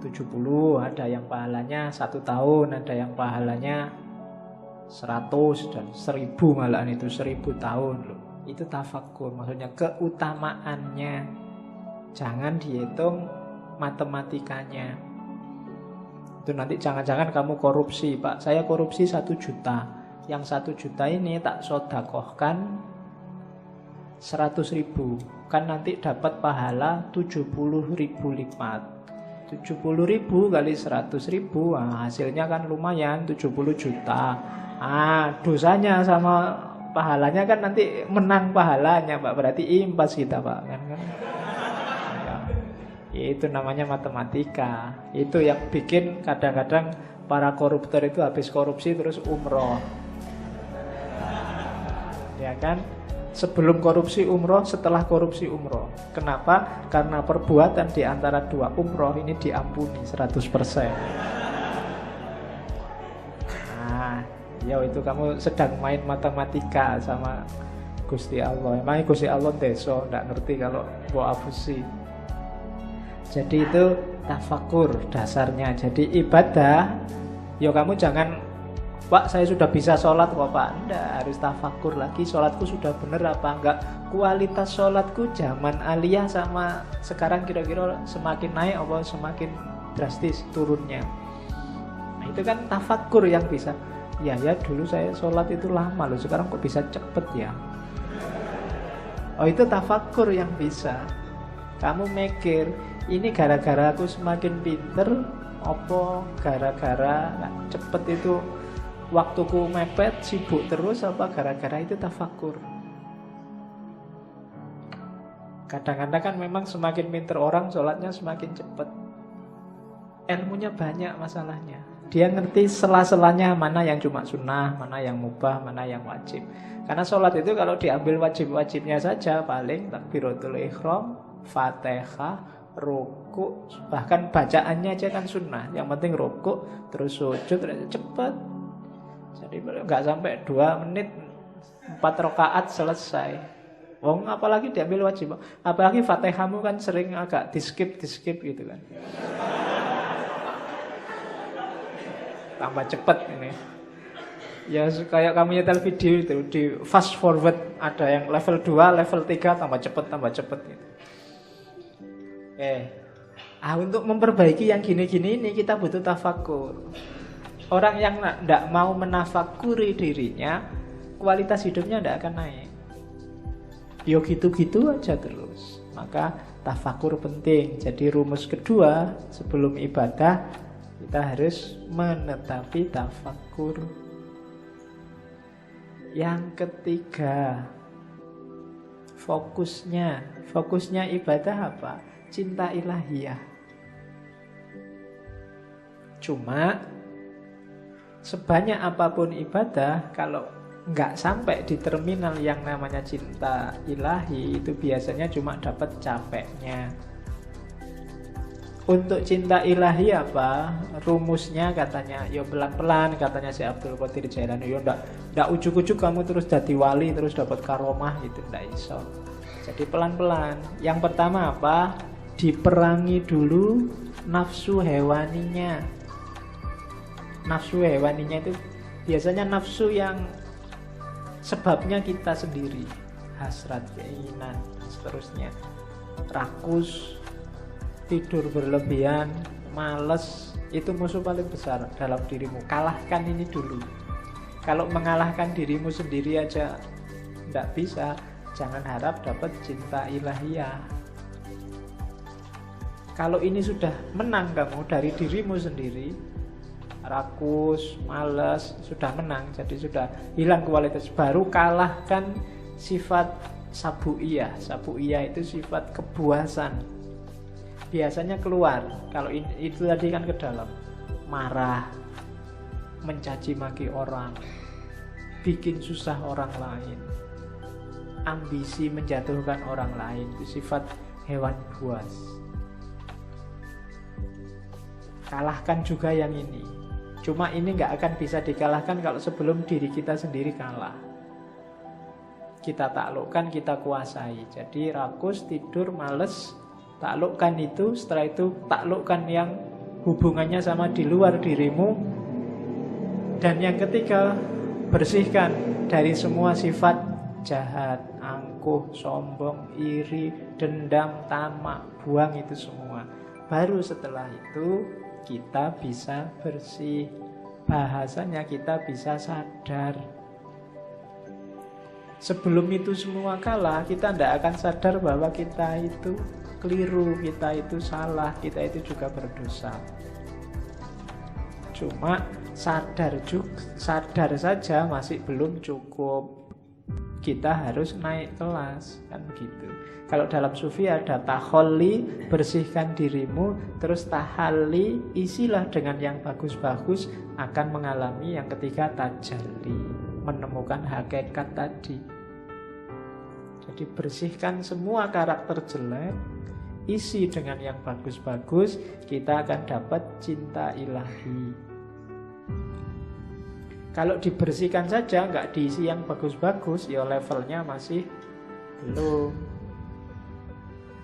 [SPEAKER 1] 70, ada yang pahalanya 1 tahun, ada yang pahalanya 100 dan 1000, malahan itu 1000 tahun loh. Itu tafakur, maksudnya keutamaannya. Jangan dihitung matematikanya. Itu nanti jangan-jangan kamu korupsi, Pak. Saya korupsi 1 juta. Yang 1 juta ini tak sodakohkan 100.000. Kan nanti dapat pahala 70.000 lipat. 70.000 kali 100.000, nah, hasilnya kan lumayan 70 juta. Dosanya sama pahalanya kan nanti menang pahalanya Pak. Berarti impas kita Pak, kan? Ya, itu namanya matematika. Itu yang bikin kadang-kadang para koruptor itu habis korupsi terus umroh. Ya kan? Sebelum korupsi umroh, setelah korupsi umroh. Kenapa? Karena perbuatan di antara 2 umroh ini diampuni 100%. Ya itu kamu sedang main matematika sama Gusti Allah. Emangnya Gusti Allah deso, nggak ngerti kalau buat abusi. Jadi itu tafakur dasarnya. Jadi ibadah, yo kamu jangan, Pak saya sudah bisa sholat kok Pak. Enggak, harus tafakur lagi. Sholatku sudah bener apa enggak? Kualitas sholatku zaman aliyah sama sekarang kira-kira semakin naik apa semakin drastis turunnya. Nah, itu kan tafakur yang bisa. Ya dulu saya sholat itu lama loh, sekarang kok bisa cepet ya. Oh itu tafakur yang bisa. Kamu mikir, ini gara-gara aku semakin pinter, apa gara-gara cepet itu waktuku mepet, sibuk terus, apa gara-gara itu tafakur. Kadang-kadang kan memang semakin pinter orang sholatnya semakin cepet. Ilmunya banyak masalahnya. Dia ngerti sela-selanya mana yang cuma sunnah, mana yang mubah, mana yang wajib. Karena sholat itu kalau diambil wajib-wajibnya saja, paling takbiratul ihram, Fatihah, ruku, bahkan bacaannya aja kan sunnah. Yang penting ruku, terus sujud, cepat. Jadi nggak sampai 2 menit 4 rakaat selesai. Apalagi diambil wajib. Apalagi Fatihahmu kan sering agak di-skip gitu kan. Tambah cepat ini. Ya kayak kamu nyetel video itu di fast forward, ada yang level 2, level 3 tambah cepat gitu. Untuk memperbaiki yang gini-gini ini kita butuh tafakur. Orang yang tidak mau menafakuri dirinya, kualitas hidupnya tidak akan naik. Yo gitu-gitu aja terus. Maka tafakur penting. Jadi rumus kedua sebelum ibadah, Kita harus menetapi tafakkur. Yang ketiga, fokusnya ibadah apa? Cinta ilahiyah. Cuma sebanyak apapun ibadah, kalau nggak sampai di terminal yang namanya cinta ilahi, itu biasanya cuma dapat capeknya. Untuk cinta ilahi apa? Rumusnya katanya, ya pelan-pelan, katanya si Abdul Qadir Jailani. Ya ndak ujuk-ujuk kamu terus jadi wali, terus dapat karomah, itu ndak iso. Jadi pelan-pelan. Yang pertama apa? Diperangi dulu nafsu hewaninya. Nafsu hewaninya itu biasanya nafsu yang sebabnya kita sendiri. Hasrat, keinginan, seterusnya. Rakus, tidur berlebihan, males, itu musuh paling besar dalam dirimu. Kalahkan ini dulu. Kalau mengalahkan dirimu sendiri aja tidak bisa, jangan harap dapat cinta ilahiyah. Kalau ini sudah menang kamu dari dirimu sendiri, rakus, males, sudah menang, jadi sudah hilang kualitas, baru kalahkan sifat sabu'iyah. Sabu'iyah itu sifat kebuasan. Biasanya keluar, kalau itu tadi kan ke dalam, marah, mencaci maki orang, bikin susah orang lain, ambisi menjatuhkan orang lain, itu sifat hewan buas. Kalahkan juga yang ini. Cuma ini nggak akan bisa dikalahkan kalau sebelum diri kita sendiri kalah. Kita taklukkan, kita kuasai. Jadi rakus, tidur, males, taklukkan itu, setelah itu taklukkan yang hubungannya sama di luar dirimu. Dan yang ketiga, bersihkan dari semua sifat jahat, angkuh, sombong, iri, dendam, tamak, buang itu semua. Baru setelah itu kita bisa bersih. Bahasanya kita bisa sadar. Sebelum itu semua kalah, kita tidak akan sadar bahwa kita itu keliru, kita itu salah, kita itu juga berdosa. Cuma sadar saja masih belum cukup. Kita harus naik kelas, kan begitu. Kalau dalam sufi ada taholli, bersihkan dirimu, terus tahalli, isilah dengan yang bagus-bagus, akan mengalami yang ketiga tajalli, menemukan hakikat tadi. Jadi bersihkan semua karakter jelek, isi dengan yang bagus-bagus, kita akan dapat cinta ilahi. Kalau dibersihkan saja, nggak diisi yang bagus-bagus, ya levelnya masih belum.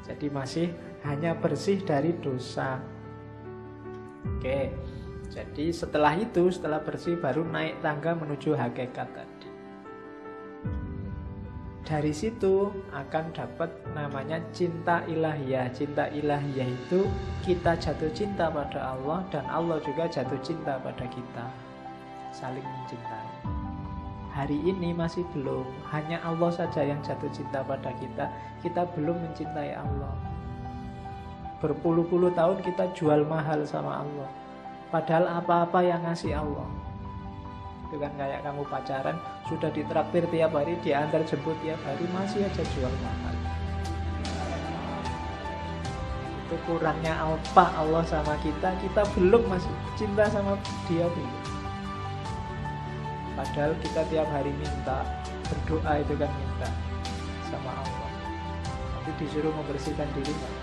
[SPEAKER 1] Jadi masih hanya bersih dari dosa. Oke, jadi setelah itu, setelah bersih, baru naik tangga menuju hakikat tadi. Dari situ akan dapat namanya cinta ilahiyah. Cinta ilahiyah itu kita jatuh cinta pada Allah, dan Allah juga jatuh cinta pada kita. Saling mencintai. Hari ini masih belum, hanya Allah saja yang jatuh cinta pada kita. Kita belum mencintai Allah. Berpuluh-puluh tahun kita jual mahal sama Allah, padahal apa-apa yang ngasih Allah. Itu kan kayak kamu pacaran, sudah ditraktir tiap hari, diantar jemput tiap hari, masih aja jual mahal. Itu kurangnya apa Allah sama kita. Kita belum masih cinta sama dia dulu. Padahal kita tiap hari minta, berdoa itu kan minta sama Allah. Nanti disuruh membersihkan diri kan?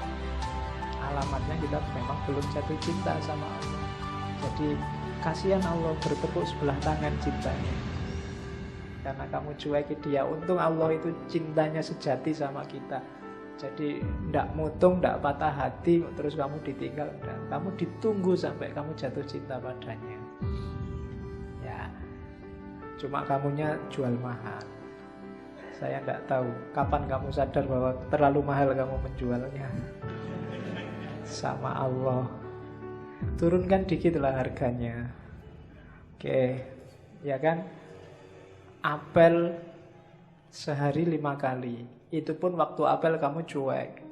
[SPEAKER 1] Alamatnya kita memang belum jatuh cinta sama Allah. Jadi kasihan Allah bertepuk sebelah tangan cintanya, karena kamu cueki dia. Untung Allah itu cintanya sejati sama kita. Jadi ndak mutung, ndak patah hati, terus kamu ditinggal. Ndak. Kamu ditunggu sampai kamu jatuh cinta padanya. Cuma kamunya jual mahal. Saya tidak tahu kapan kamu sadar bahwa terlalu mahal kamu menjualnya. Sama Allah, turunkan dikit lah harganya. Oke, ya kan? Apel sehari 5 kali. Itu pun waktu apel kamu cuek.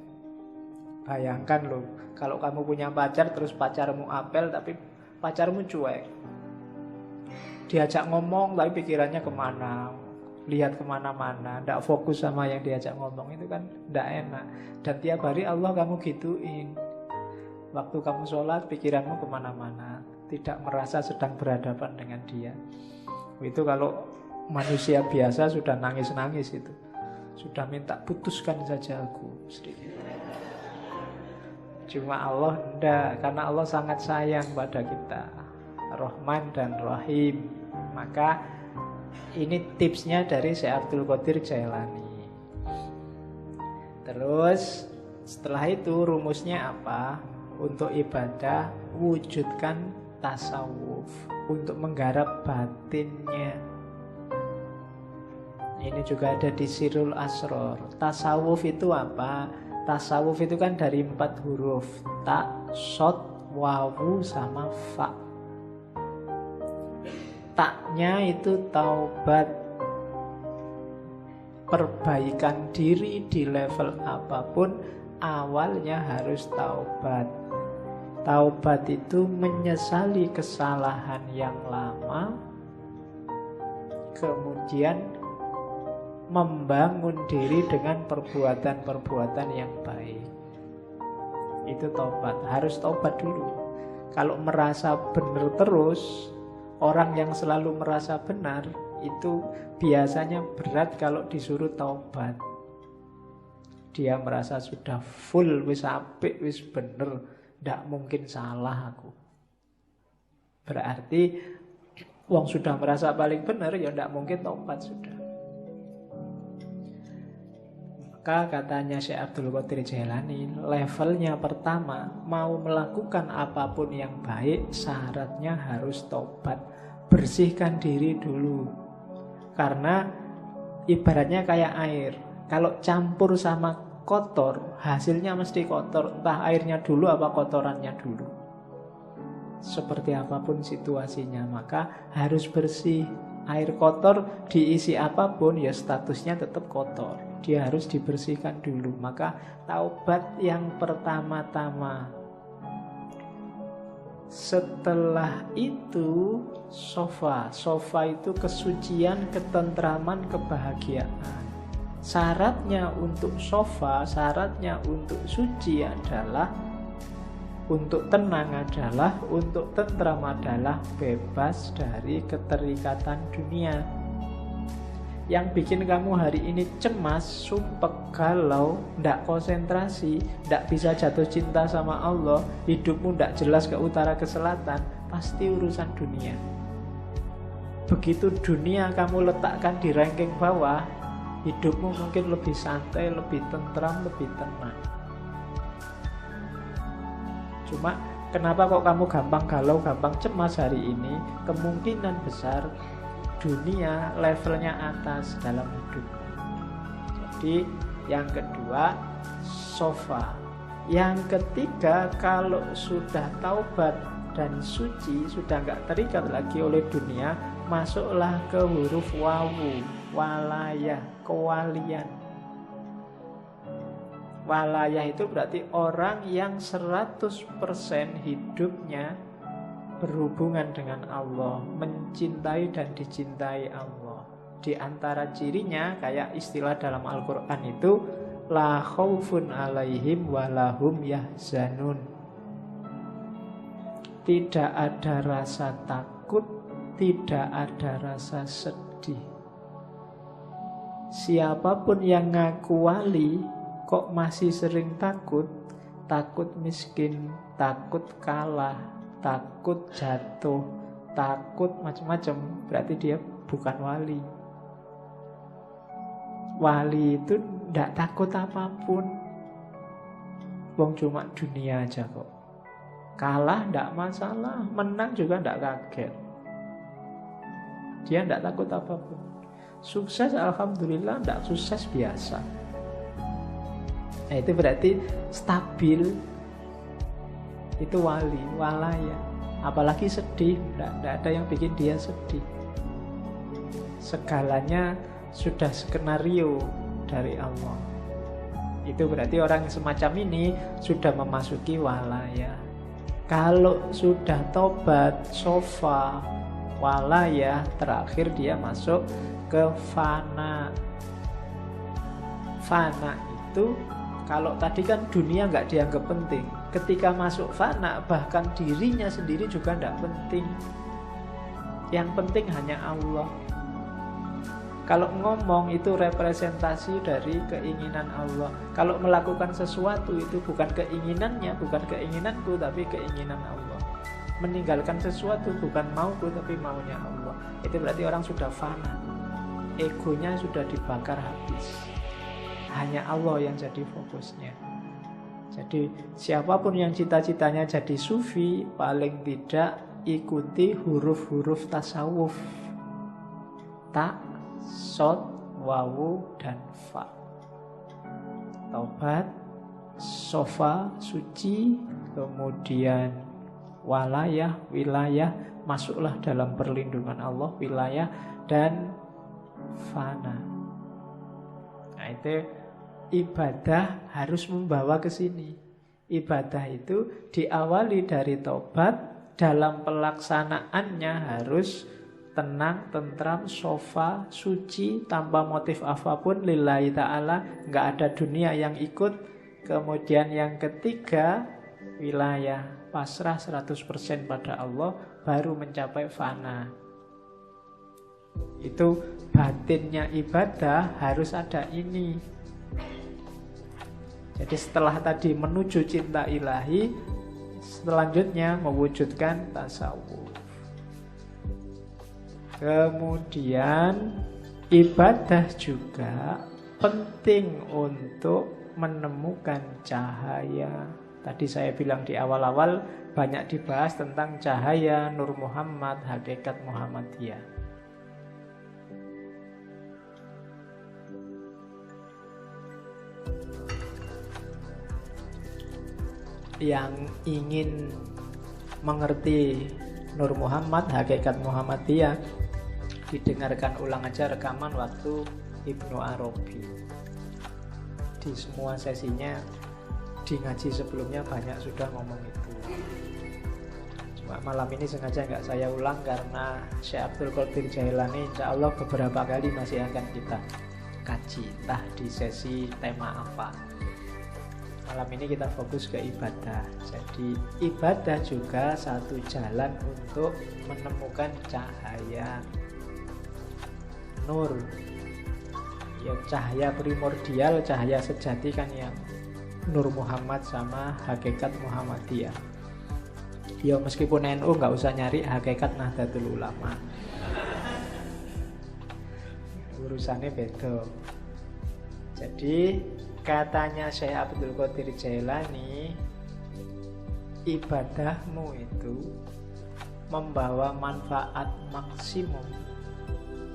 [SPEAKER 1] Bayangkan loh, kalau kamu punya pacar, terus pacarmu apel, tapi pacarmu cuek, diajak ngomong tapi pikirannya kemana, lihat kemana-mana, tidak fokus sama yang diajak ngomong, itu kan tidak enak. Dan tiap hari Allah kamu gituin. Waktu kamu sholat pikiranmu kemana-mana, tidak merasa sedang berhadapan dengan dia. Itu kalau manusia biasa sudah nangis-nangis itu, sudah minta putuskan saja aku sedikit. Cuma Allah enggak, karena Allah sangat sayang pada kita, Rahman dan Rahim. Maka ini tipsnya dari Syekh Abdul Qadir Jailani. Terus setelah itu rumusnya apa? Untuk ibadah wujudkan tasawuf, untuk menggarap batinnya. Ini juga ada di Sirul Asror. Tasawuf itu apa? Tasawuf itu kan dari 4 huruf, ta, sod, wawu, sama fa. Taknya itu taubat, perbaikan diri di level apapun, awalnya harus taubat. Taubat itu menyesali kesalahan yang lama, kemudian membangun diri dengan perbuatan-perbuatan yang baik. Itu taubat, harus taubat dulu. Kalau merasa benar terus, orang yang selalu merasa benar itu biasanya berat kalau disuruh taubat. Dia merasa sudah full, wis apik, wis bener, ndak mungkin salah aku. Berarti wong sudah merasa paling benar, ya ndak mungkin taubat sudah. Maka katanya Syekh Abdul Qadir Jailani, levelnya pertama, mau melakukan apapun yang baik, syaratnya harus taubat. Bersihkan diri dulu. Karena ibaratnya kayak air, kalau campur sama kotor, hasilnya mesti kotor. Entah airnya dulu apa kotorannya dulu. Seperti apapun situasinya, maka harus bersih. Air kotor diisi apapun, ya statusnya tetap kotor. Dia harus dibersihkan dulu. Maka taubat yang pertama-tama. Setelah itu sofa. Sofa itu kesucian, ketentraman, kebahagiaan. Syaratnya untuk sofa, syaratnya untuk suci adalah, untuk tenang adalah, untuk tentram adalah bebas dari keterikatan dunia. Yang bikin kamu hari ini cemas, sumpek, galau, ndak konsentrasi, ndak bisa jatuh cinta sama Allah, hidupmu ndak jelas ke utara ke selatan, pasti urusan dunia. Begitu dunia kamu letakkan di ranking bawah, hidupmu mungkin lebih santai, lebih tentram, lebih tenang. Cuma kenapa kok kamu gampang galau, gampang cemas hari ini? Kemungkinan besar dunia levelnya atas dalam hidup. Jadi yang kedua sofa. Yang ketiga, kalau sudah taubat dan suci, sudah gak terikat lagi oleh dunia, masuklah ke huruf wawu, walayah, kewalian. Walayah itu berarti orang yang 100% hidupnya berhubungan dengan Allah, mencintai dan dicintai Allah. Di antara cirinya, kayak istilah dalam Al-Quran itu, la khaufun alaihim walahum yahzanun. Tidak ada rasa takut, tidak ada rasa sedih. Siapapun yang ngaku wali kok masih sering takut, takut miskin, takut kalah, takut jatuh, takut macam-macam, berarti dia bukan wali. Wali itu tidak takut apapun. Wong cuma dunia aja kok. Kalah tidak masalah, menang juga tidak kaget. Dia tidak takut apapun. Sukses alhamdulillah, tidak sukses biasa. Nah, itu berarti stabil. Itu wali, walaya. Apalagi sedih, tidak ada yang bikin dia sedih. Segalanya sudah skenario dari Allah. Itu berarti orang semacam ini sudah memasuki walaya. Kalau sudah tobat, sofa, walayah, terakhir dia masuk ke fana. Fana itu, kalau tadi kan dunia nggak dianggap penting. Ketika masuk fana, bahkan dirinya sendiri juga nggak penting. Yang penting hanya Allah. Kalau ngomong itu representasi dari keinginan Allah. Kalau melakukan sesuatu itu bukan keinginannya, bukan keinginanku, tapi keinginan Allah. Meninggalkan sesuatu bukan mauku, tapi maunya Allah. Itu berarti orang sudah fana. Egonya sudah dibakar habis. Hanya Allah yang jadi fokusnya. Jadi siapapun yang cita-citanya jadi sufi, paling tidak ikuti huruf-huruf tasawuf. Ta, sod, wawu, dan fa. Taubat, sofa, suci, kemudian walayah, wilayah, masuklah dalam perlindungan Allah, wilayah, dan fana. Nah itu ibadah harus membawa ke sini. Ibadah itu diawali dari taubat, dalam pelaksanaannya harus tenang, tentram, sofa, suci, tanpa motif apapun, lillahi ta'ala, nggak ada dunia yang ikut. Kemudian yang ketiga, wilayah, pasrah 100% pada Allah, baru mencapai fana. Itu batinnya ibadah harus ada ini. Jadi setelah tadi menuju cinta ilahi, selanjutnya mewujudkan tasawuf. Kemudian ibadah juga penting untuk menemukan cahaya. Tadi saya bilang di awal-awal banyak dibahas tentang cahaya Nur Muhammad, hakikat Muhammadiyah. Yang ingin mengerti Nur Muhammad, hakikat Muhammadiyah, didengarkan ulang aja rekaman waktu Ibnu Arabi. Di semua sesinya, di ngaji sebelumnya banyak sudah ngomong itu. Cuma malam ini sengaja nggak saya ulang karena Syekh Abdul Qadir Jailani insya Allah beberapa kali masih akan kita kaji, entah di sesi tema apa. Malam ini kita fokus ke ibadah. Jadi ibadah juga satu jalan untuk menemukan cahaya nur. Ya cahaya primordial, cahaya sejati kan yang Nur Muhammad sama hakikat Muhammadiyah. Ya meskipun NU nggak usah nyari hakikat Nahdlatul Ulama. Urusannya beda. Jadi katanya Syekh Abdul Qadir Jailani, ibadahmu itu membawa manfaat maksimum.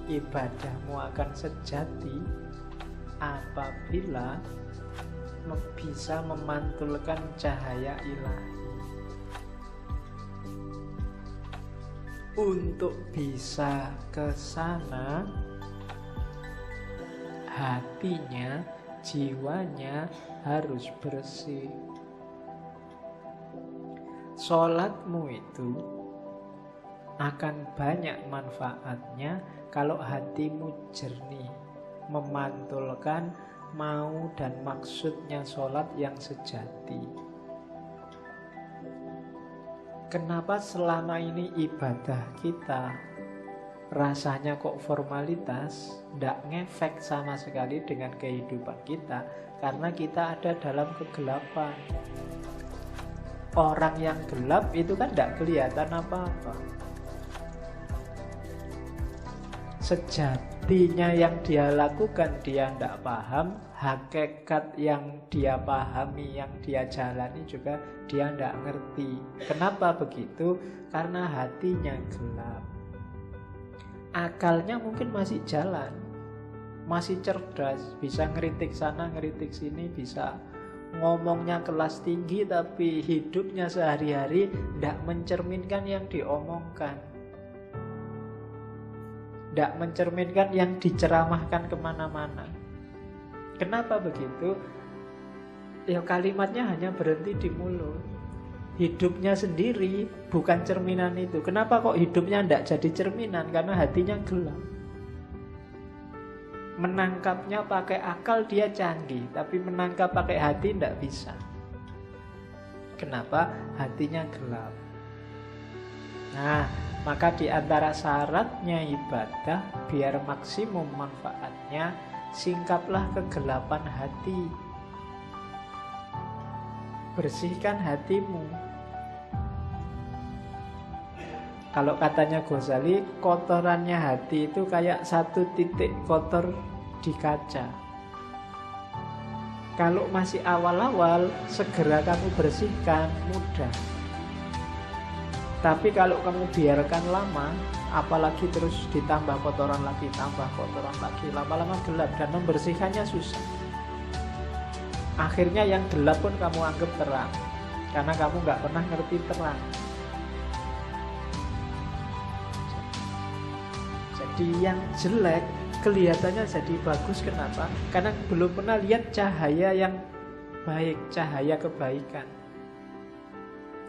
[SPEAKER 1] Ibadahmu akan sejati apabila bisa memantulkan cahaya ilahi. Untuk bisa ke sana, hatinya, jiwanya harus bersih. Sholatmu itu akan banyak manfaatnya kalau hatimu jernih, memantulkan mau dan maksudnya sholat yang sejati. Kenapa selama ini ibadah kita rasanya kok formalitas, tidak ngefek sama sekali dengan kehidupan kita? Karena kita ada dalam kegelapan. Orang yang gelap itu kan tidak kelihatan apa-apa. Sejatinya yang dia lakukan dia tidak paham, hakikat yang dia pahami, yang dia jalani juga dia tidak ngerti. Kenapa begitu? Karena hatinya gelap. Akalnya mungkin masih jalan, masih cerdas, bisa ngeritik sana, ngeritik sini, bisa ngomongnya kelas tinggi, tapi hidupnya sehari-hari tidak mencerminkan yang diomongkan, tidak mencerminkan yang diceramahkan kemana-mana. Kenapa begitu? Ya kalimatnya hanya berhenti di mulut. hidupnya sendiri, bukan cerminan itu. Kenapa kok hidupnya tidak jadi cerminan? Karena hatinya gelap. Menangkapnya pakai akal dia canggih, tapi menangkap pakai hati tidak bisa. Kenapa? Hatinya gelap. Nah, maka di antara syaratnya ibadah, biar maksimum manfaatnya, singkaplah kegelapan hati. Bersihkan hatimu. Kalau katanya Ghazali, kotorannya hati itu kayak satu titik kotor di kaca. Kalau masih awal-awal, segera kamu bersihkan, mudah. Tapi kalau kamu biarkan lama, apalagi terus ditambah kotoran lagi, tambah kotoran lagi, lama-lama gelap dan membersihkannya susah. Akhirnya yang gelap pun kamu anggap terang, karena kamu nggak pernah ngerti terang. Jadi yang jelek kelihatannya jadi bagus. Kenapa? Karena belum pernah lihat cahaya yang baik, cahaya kebaikan.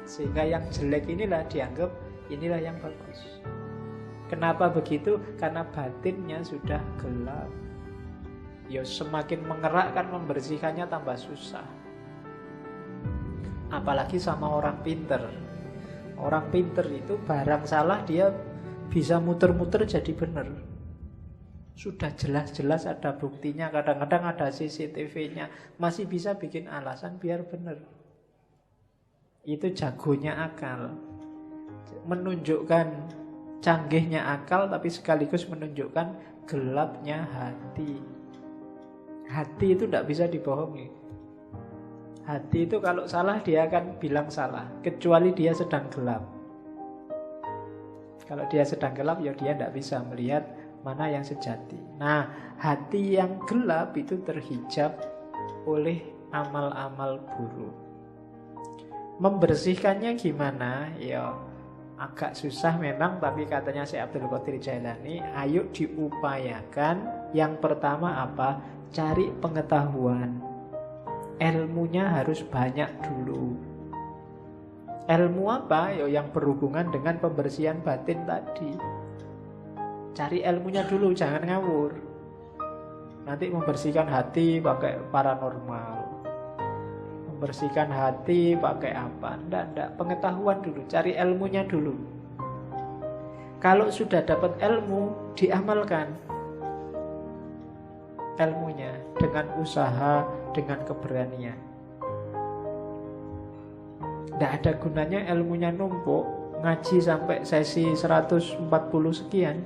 [SPEAKER 1] Sehingga yang jelek inilah dianggap inilah yang bagus. Kenapa begitu? Karena batinnya sudah gelap. Ya semakin mengerakkan, membersihkannya tambah susah. Apalagi sama orang pinter. Orang pinter itu barang salah dia bisa muter-muter jadi benar. Sudah jelas-jelas ada buktinya, kadang-kadang ada CCTV-nya, masih bisa bikin alasan biar benar. Itu jagonya akal. Menunjukkan canggihnya akal, tapi sekaligus menunjukkan gelapnya hati. Hati itu tidak bisa dibohongi. Hati itu kalau salah dia akan bilang salah, kecuali dia sedang gelap. Kalau dia sedang gelap, ya dia tidak bisa melihat mana yang sejati. Nah, hati yang gelap itu terhijab oleh amal-amal buruk. Membersihkannya gimana? Ya agak susah memang, tapi katanya Syekh Abdul Qadir Jailani, ayo diupayakan. Yang pertama apa? Cari pengetahuan. Ilmunya harus banyak dulu. Ilmu apa? Ya yang berhubungan dengan pembersihan batin tadi. Cari ilmunya dulu, jangan ngawur. Nanti membersihkan hati pakai paranormal, membersihkan hati pakai apa? Nggak. Pengetahuan dulu, cari ilmunya dulu. Kalau sudah dapat ilmu, diamalkan ilmunya dengan usaha, dengan keberanian. Tidak ada gunanya ilmunya numpuk, ngaji sampai sesi 140 sekian,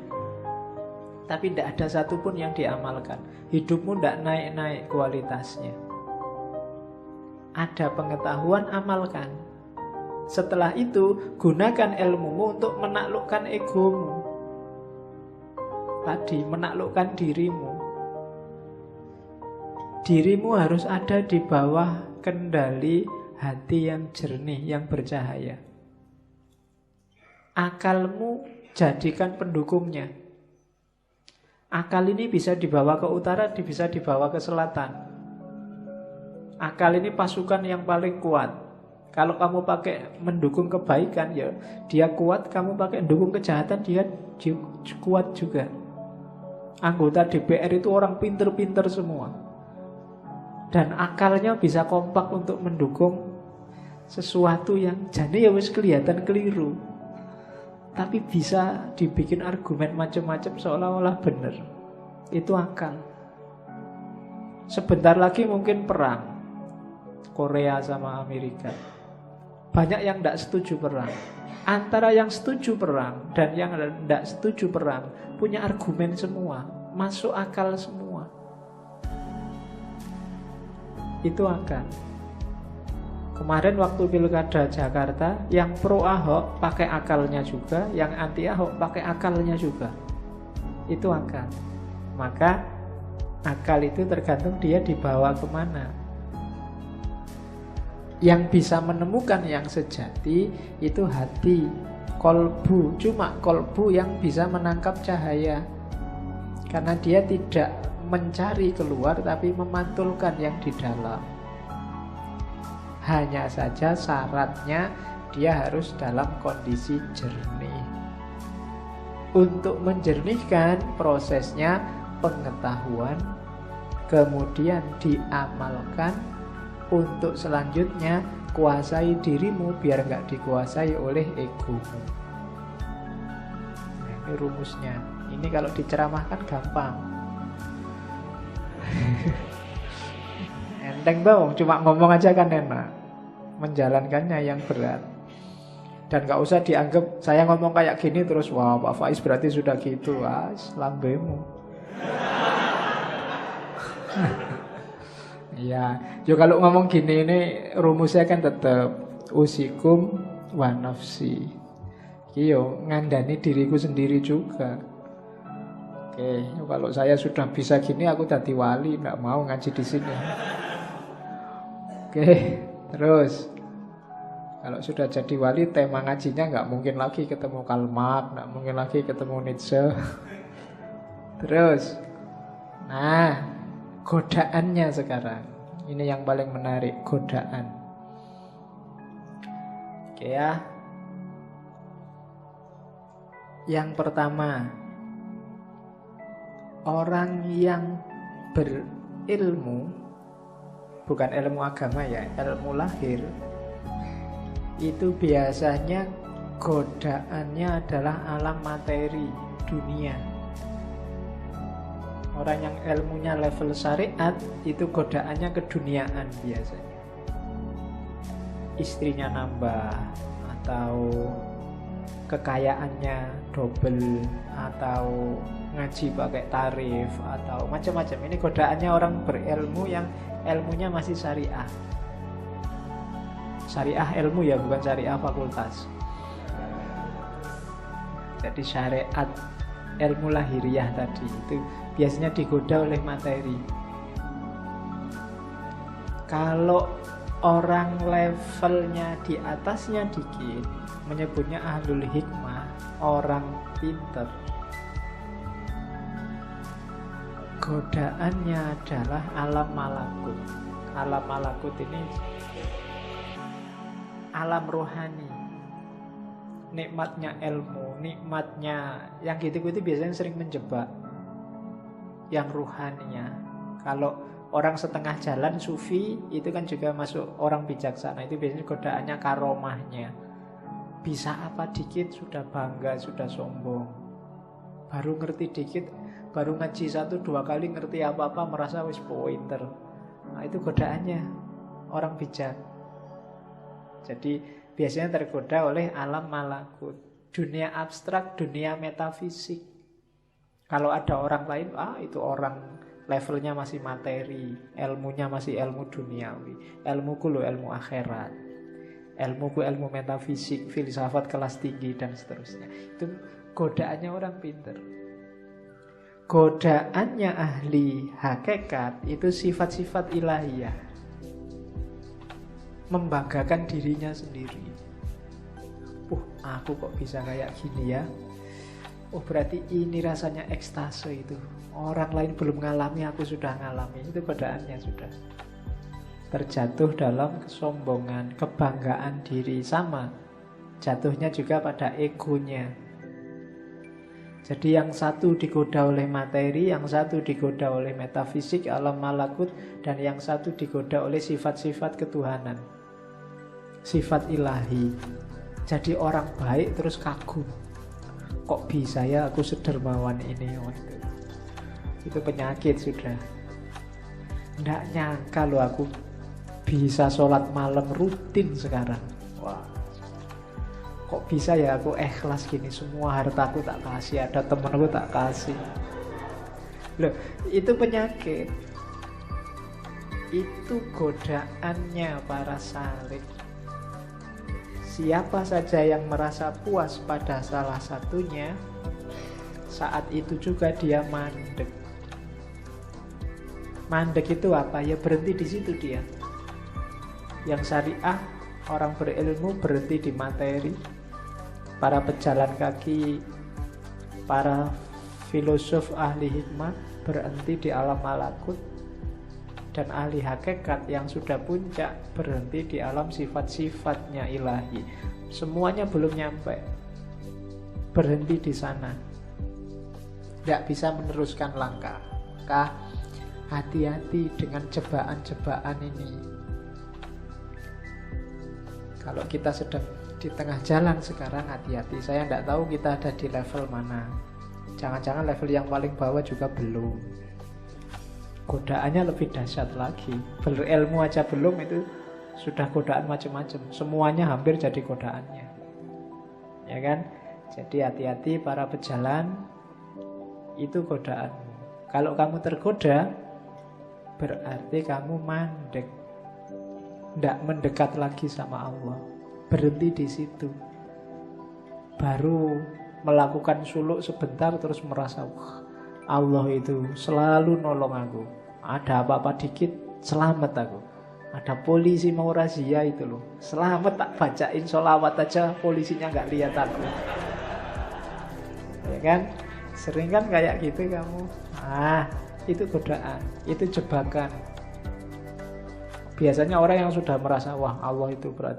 [SPEAKER 1] tapi tidak ada satupun yang diamalkan. Hidupmu tidak naik-naik kualitasnya. Ada pengetahuan, amalkan. Setelah itu, gunakan ilmumu untuk menaklukkan egomu. Tadi, menaklukkan dirimu. Dirimu harus ada di bawah kendali hati yang jernih, yang bercahaya. Akalmu jadikan pendukungnya. Akal ini bisa dibawa ke utara, bisa dibawa ke selatan. Akal ini pasukan yang paling kuat. Kalau kamu pakai mendukung kebaikan, ya dia kuat. Kamu pakai mendukung kejahatan, dia kuat juga. Anggota DPR itu orang pinter-pinter semua, dan akalnya bisa kompak untuk mendukung sesuatu yang jane ya wis kelihatan keliru, tapi bisa dibikin argumen macam-macam seolah-olah benar. Itu akal. Sebentar lagi mungkin perang Korea sama Amerika. Banyak yang tidak setuju perang. Antara yang setuju perang dan yang tidak setuju perang punya argumen semua, masuk akal semua. Itu akal. Kemarin waktu pilkada Jakarta, yang pro Ahok pakai akalnya juga, yang anti Ahok pakai akalnya juga. Itu akal. Maka akal itu tergantung dia dibawa kemana. Yang bisa menemukan yang sejati itu hati, kolbu. Cuma kolbu yang bisa menangkap cahaya, karena dia tidak mencari keluar, tapi memantulkan yang di dalam. Hanya saja syaratnya dia harus dalam kondisi jernih. Untuk menjernihkan prosesnya pengetahuan, kemudian diamalkan. Untuk selanjutnya kuasai dirimu biar nggak dikuasai oleh egomu. Nah, ini rumusnya. Ini kalau diceramahkan gampang. Enteng dong, cuma ngomong aja kan enak. Menjalankannya yang berat. Dan gak usah dianggap saya ngomong kayak gini terus, wah Pak Faiz berarti sudah gitu. Lambemu. Ya, kalau ngomong gini ini rumusnya kan tetap usikum wa nafsi. Yo ngandani diriku sendiri juga. Oke, kalau saya sudah bisa gini aku tadi wali, nggak mau ngaji di sini. Oke, terus kalau sudah jadi wali tema ngajinya nggak mungkin lagi ketemu Karl Marx, nggak mungkin lagi ketemu Nietzsche. Terus, nah godaannya sekarang. Ini yang paling menarik, godaan. Oke ya. Yang pertama, orang yang berilmu, bukan ilmu agama ya, ilmu lahir, itu biasanya godaannya adalah alam materi, dunia. Orang yang ilmunya level syariat itu godaannya keduniaan biasanya. Istrinya nambah, atau kekayaannya double, atau ngaji pakai tarif, atau macam-macam. Ini godaannya orang berilmu yang ilmunya masih syariah. Syariah ilmu ya, bukan syariah fakultas. Jadi syariat ilmu lahiriah tadi itu biasanya digoda oleh materi. Kalau orang levelnya di atasnya dikit, menyebutnya ahlul hikmah, orang pinter. Godaannya adalah alam malakut. Alam malakut ini alam rohani. Nikmatnya ilmu, nikmatnya yang gitu-gitu biasanya sering menjebak yang ruhaninya. Kalau orang setengah jalan sufi itu kan juga masuk orang bijaksana, itu biasanya godaannya karomahnya. Bisa apa dikit sudah bangga, sudah sombong. Baru ngerti dikit, baru ngaji 1-2 kali ngerti apa-apa merasa wis pointer. Nah, itu godaannya orang bijak. Jadi biasanya tergoda oleh alam malakut, dunia abstrak, dunia metafisik. Kalau ada orang lain, itu orang levelnya masih materi, ilmunya masih ilmu duniawi. Ilmuku lo ilmu akhirat, ilmuku ilmu metafisik, filsafat kelas tinggi dan seterusnya. Itu godaannya orang pinter. Godaannya ahli hakikat itu sifat-sifat ilahiyah, membanggakan dirinya sendiri. Aku kok bisa kayak gini ya. Berarti ini rasanya ekstase itu. Orang lain belum ngalami, aku sudah ngalami. Itu godaannya sudah. Terjatuh dalam kesombongan, kebanggaan diri. Sama jatuhnya juga pada egonya. Jadi yang satu digoda oleh materi, yang satu digoda oleh metafisik, alam malakut, dan yang satu digoda oleh sifat-sifat ketuhanan, sifat ilahi. Jadi orang baik terus kagum, kok bisa ya aku sedermawan ini. Itu penyakit sudah. Nggak nyangka loh aku bisa sholat malam rutin sekarang. Wah, kok bisa ya aku ikhlas gini, semua hartaku tak kasih, ada temanku tak kasih. Loh, itu penyakit. Itu godaannya para salik. Siapa saja yang merasa puas pada salah satunya, saat itu juga dia mandek. Mandek itu apa? Ya berhenti di situ dia. Yang syariah, orang berilmu berhenti di materi. Para pejalan kaki, para filosof ahli hikmah berhenti di alam malakut. Dan ahli hakikat yang sudah puncak berhenti di alam sifat-sifatnya ilahi. Semuanya belum nyampe, berhenti di sana, tidak bisa meneruskan langkah. Maka hati-hati dengan jebakan-jebakan ini. Kalau kita sedang di tengah jalan sekarang, hati-hati. Saya tidak tahu kita ada di level mana. Jangan-jangan level yang paling bawah juga belum. Godaannya lebih dahsyat lagi. Berilmu aja belum, itu sudah godaan macam-macam. Semuanya hampir jadi godaannya, ya kan? Jadi hati-hati para pejalan, itu godaan. Kalau kamu tergoda, berarti kamu mandek, tidak mendekat lagi sama Allah. Berhenti di situ. Baru melakukan suluk sebentar terus merasa, wah, Allah itu selalu nolong aku. Ada apa-apa dikit, selamat aku. Ada polisi mau razia itu loh, selamat, tak bacain sholawat aja polisinya nggak lihat aku. Ya kan? Sering kan kayak gitu kamu. Itu godaan, itu jebakan. Biasanya orang yang sudah merasa, wah Allah itu berat,